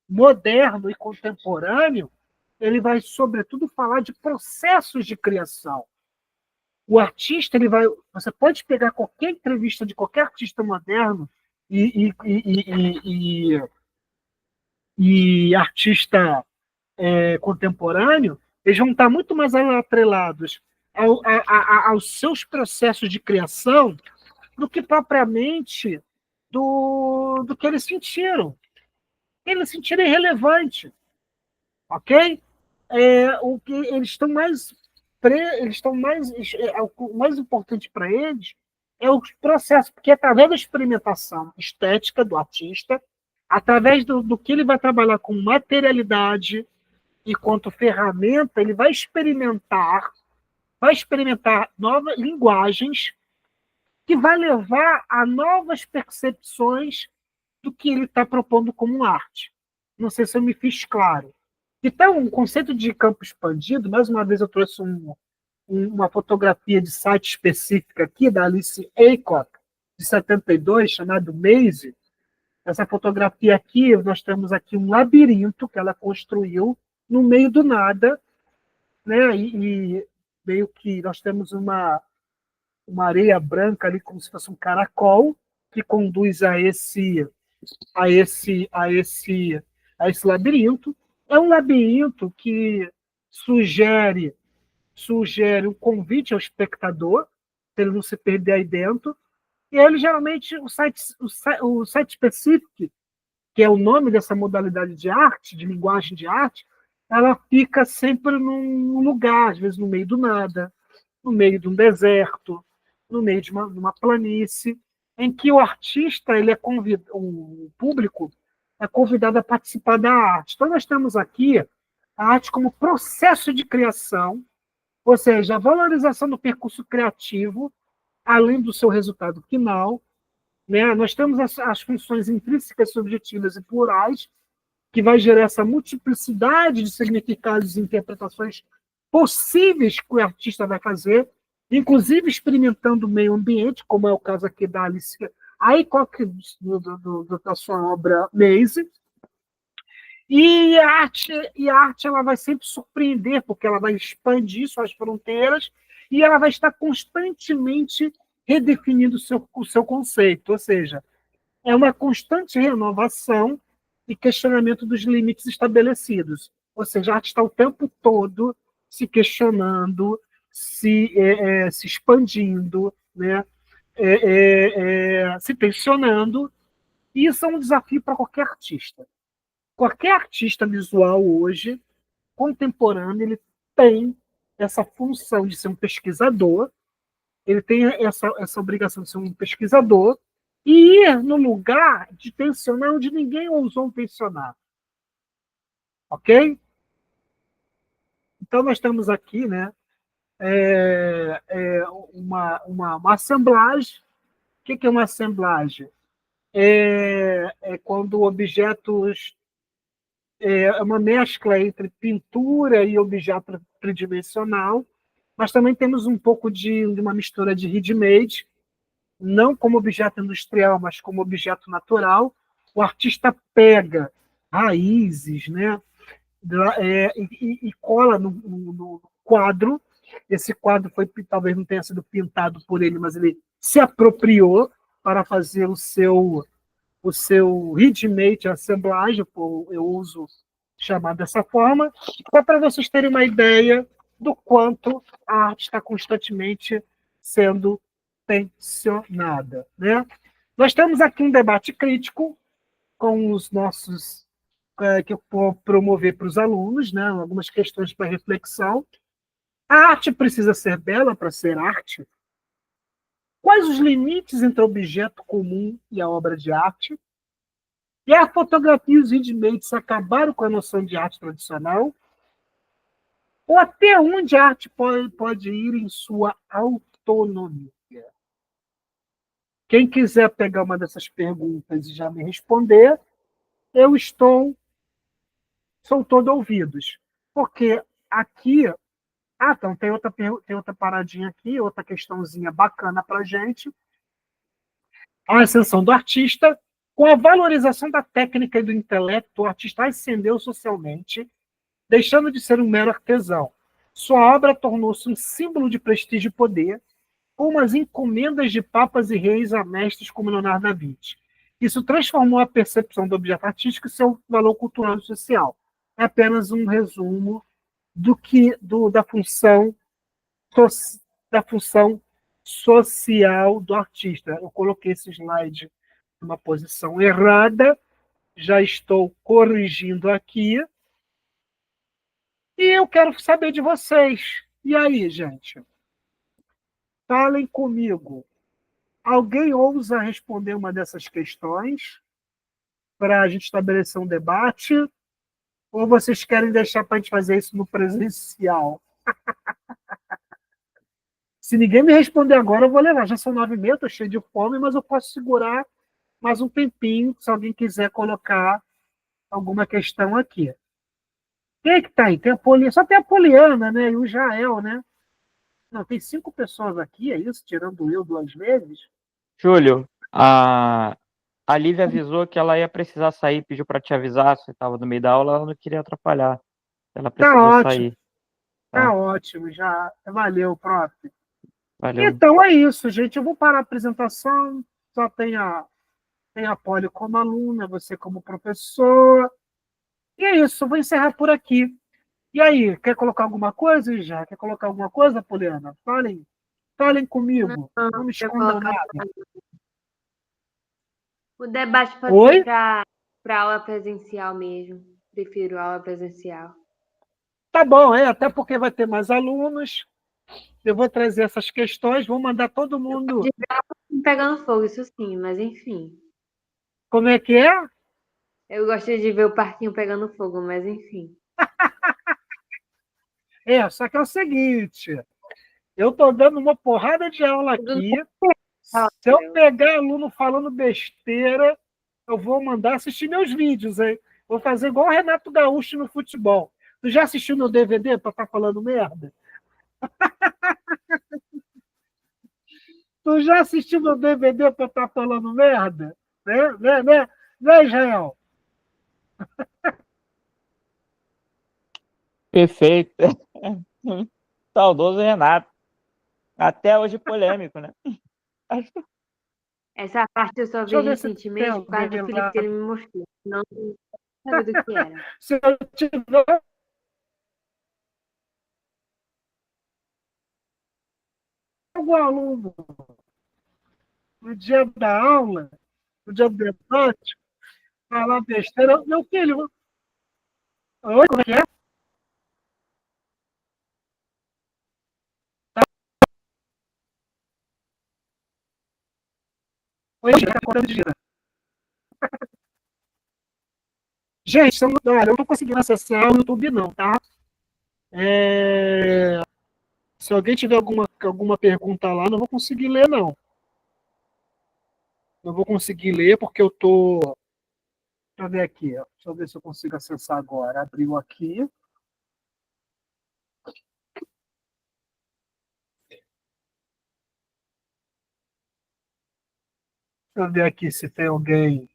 moderno e contemporâneo ele vai, sobretudo, falar de processos de criação. O artista, você pode pegar qualquer entrevista de qualquer artista moderno e artista contemporâneo, eles vão estar muito mais atrelados aos seus processos de criação do que propriamente do que eles sentiram. Eles sentiram irrelevante, ok? O que eles estão mais o mais importante para eles é o processo, porque através da experimentação estética do artista, através do que ele vai trabalhar com materialidade e quanto ferramenta, ele vai experimentar novas linguagens que vai levar a novas percepções do que ele está propondo como arte. Não sei se eu me fiz claro. Então, o conceito de campo expandido, mais uma vez eu trouxe uma fotografia de site específica aqui, da Alice Aycock, de 72, chamado Maze. Essa fotografia aqui, nós temos aqui um labirinto que ela construiu no meio do nada, né? E meio que nós temos uma areia branca ali, como se fosse um caracol, que conduz a esse labirinto. É um labirinto que sugere um convite ao espectador, para ele não se perder aí dentro. E ele, geralmente, o site Specific, que é o nome dessa modalidade de arte, de linguagem de arte, ela fica sempre num lugar, às vezes no meio do nada, no meio de um deserto, no meio de uma planície, em que o artista, o público, é convidado a participar da arte. Então, nós temos aqui a arte como processo de criação, ou seja, a valorização do percurso criativo, além do seu resultado final, né? Nós temos as funções intrínsecas, subjetivas e plurais, que vai gerar essa multiplicidade de significados e interpretações possíveis que o artista vai fazer, inclusive experimentando o meio ambiente, como é o caso aqui da Alice Aycock, da sua obra Maze. E a arte ela vai sempre surpreender, porque ela vai expandir suas fronteiras e ela vai estar constantemente redefinindo o seu conceito, ou seja, é uma constante renovação e questionamento dos limites estabelecidos. Ou seja, a arte está o tempo todo se questionando, se expandindo, né? Se tensionando, e isso é um desafio para qualquer artista. Qualquer artista visual hoje, contemporâneo, ele tem essa função de ser um pesquisador, ele tem essa obrigação de ser um pesquisador e ir no lugar de tensionar onde ninguém ousou tensionar. Ok? Então, nós temos aqui, né, uma assemblagem. O que é uma assemblagem? É quando objetos... É uma mescla entre pintura e objeto tridimensional, mas também temos um pouco de uma mistura de ready-made, não como objeto industrial, mas como objeto natural. O artista pega raízes, né, e cola no quadro. Esse quadro foi, talvez não tenha sido pintado por ele, mas ele se apropriou para fazer o seu readmate assemblage, eu uso chamar dessa forma, só para vocês terem uma ideia do quanto a arte está constantemente sendo tensionada, né? Nós temos aqui um debate crítico com os nossos que eu vou promover para os alunos, né? Algumas questões para reflexão. A arte precisa ser bela para ser arte? Quais os limites entre o objeto comum e a obra de arte? E a fotografia e os handmades acabaram com a noção de arte tradicional? Ou até onde a arte pode ir em sua autonomia? Quem quiser pegar uma dessas perguntas e já me responder, eu sou todo ouvidos. Porque aqui, então, tem outra paradinha aqui, outra questãozinha bacana para a gente. A ascensão do artista, com a valorização da técnica e do intelecto, o artista ascendeu socialmente, deixando de ser um mero artesão. Sua obra tornou-se um símbolo de prestígio e poder, como as encomendas de papas e reis a mestres como Leonardo da Vinci. Isso transformou a percepção do objeto artístico e seu valor cultural e social. É apenas um resumo da função da função social do artista. Eu coloquei esse slide numa posição errada, já estou corrigindo aqui, e eu quero saber de vocês. E aí, gente? Falem comigo. Alguém ousa responder uma dessas questões para a gente estabelecer um debate? Ou vocês querem deixar para a gente fazer isso no presencial? Se ninguém me responder agora, eu vou levar. Já são 9h30, estou cheio de fome, mas eu posso segurar mais um tempinho, se alguém quiser colocar alguma questão aqui. Quem é que está aí? Tem a Poliana, só tem a Poliana, né? E o Jael, né? Não, tem 5 pessoas aqui, é isso? Tirando eu 2 vezes? Júlio, a Lívia avisou que ela ia precisar sair, pediu para te avisar, você estava no meio da aula, ela não queria atrapalhar. Ela Tá precisou ótimo, sair, tá tá? ótimo, já. Valeu, prof. Valeu. Então é isso, gente. Eu vou parar a apresentação. Só tem a Poli como aluna, você como professor. E é isso, eu vou encerrar por aqui. E aí, quer colocar alguma coisa, já? Quer colocar alguma coisa, Poliana? Falem comigo. Não me Eu escondam colocar nada. o debate pode Oi? ser para aula presencial mesmo. Prefiro aula presencial. Tá bom, até porque vai ter mais alunos. Eu vou trazer essas questões, vou mandar todo mundo. De ver pegando fogo, isso sim, mas enfim. Como é que é? Eu gosto de ver o parquinho pegando fogo, mas enfim. Só que é o seguinte, eu estou dando uma porrada de aula Tudo aqui. normal, Se eu Rafael. pegar aluno falando besteira, eu vou mandar assistir meus vídeos, hein? Vou fazer igual o Renato Gaúcho no futebol. Tu já assistiu meu DVD para estar falando merda? Tu já assistiu meu DVD para estar falando merda? Né, Israel? Perfeito. Saudoso Renato. Até hoje polêmico, né? Essa parte eu só Deixa vi eu ver se tem recentemente por causa alguém do Felipe lá. que ele me mostrou. Não sabia do que era. Se eu tiver algum aluno no dia da aula, no dia do debate, falar besteira, meu filho, oi, como é que é? Oi, tá contando de gira. Gente, olha, eu não tô conseguindo acessar o YouTube, não, tá? Se alguém tiver alguma pergunta lá, não vou conseguir ler, não. Não vou conseguir ler porque eu tô. Deixa eu ver aqui, ó. Deixa eu ver se eu consigo acessar agora. Abriu aqui. Deixa eu ver aqui se tem alguém.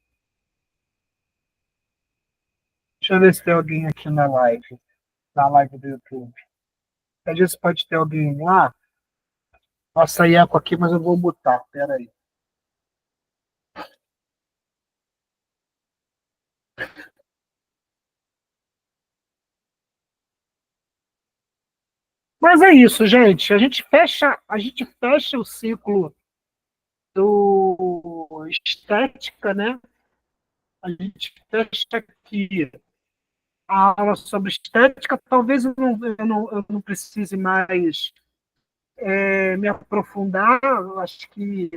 Deixa eu ver se tem alguém aqui na live do YouTube. Às vezes pode ter alguém lá. Nossa, eco aqui, mas eu vou botar. Pera aí. Mas é isso, gente. A gente fecha o ciclo do estética, né? A gente fecha aqui a aula sobre estética. Talvez eu não precise mais me aprofundar. Eu acho que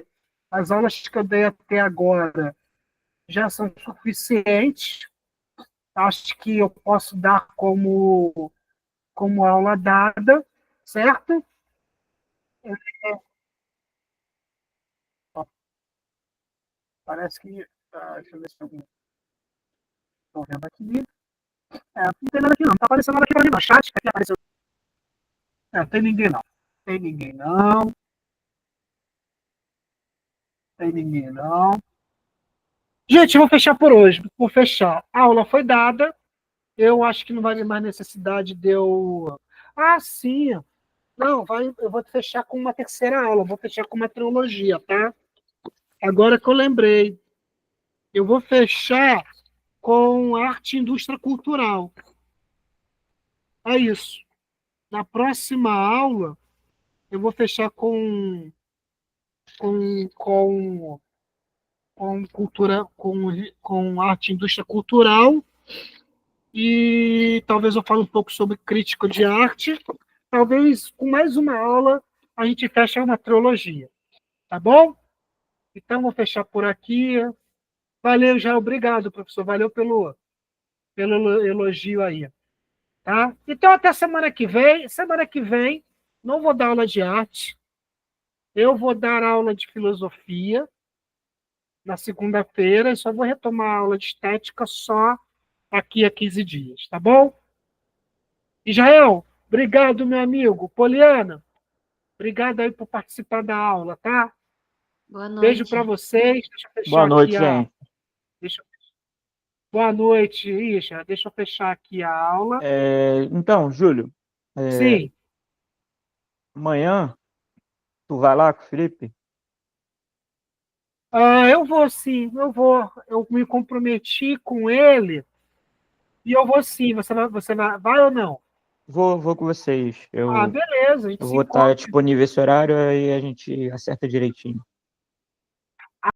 as aulas que eu dei até agora já são suficientes. Acho que eu posso dar como aula dada, certo? Parece que. Deixa eu ver se eu estou vendo aqui. Não tem nada aqui não. Não está aparecendo nada aqui para mim, não. Chat aqui apareceu. Não tem ninguém não. Tem ninguém não. Tem ninguém não. Gente, eu vou fechar por hoje. Vou fechar. A aula foi dada. Eu acho que não vai ter mais necessidade de eu. Ah, sim. Não, eu vou fechar com uma terceira aula. Vou fechar com uma trilogia, tá? Agora que eu lembrei. Eu vou fechar com arte e indústria cultural. É isso. Na próxima aula, eu vou fechar com, com, com cultura, com arte e indústria cultural, e talvez eu fale um pouco sobre crítica de arte. Talvez com mais uma aula a gente feche uma trilogia. Tá bom? Então, vou fechar por aqui. Valeu, já. Obrigado, professor. Valeu pelo elogio aí. Tá? Então, até semana que vem. Semana que vem, não vou dar aula de arte. Eu vou dar aula de filosofia na segunda-feira e só vou retomar a aula de estética só aqui a 15 dias, tá bom? Israel, obrigado, meu amigo. Poliana, obrigado aí por participar da aula, tá? Boa Beijo noite. para vocês. Deixa eu fechar Boa noite, aqui gente. deixa eu- Boa noite, Isha. Deixa eu fechar aqui a aula. Então, Júlio, Sim. amanhã tu vai lá com o Felipe? Eu vou sim, eu vou. Eu me comprometi com ele e eu vou sim. Vai ou não? Vou com vocês. Ah, Eu, beleza, a gente eu se vou estar encontra. disponível esse horário e a gente acerta direitinho.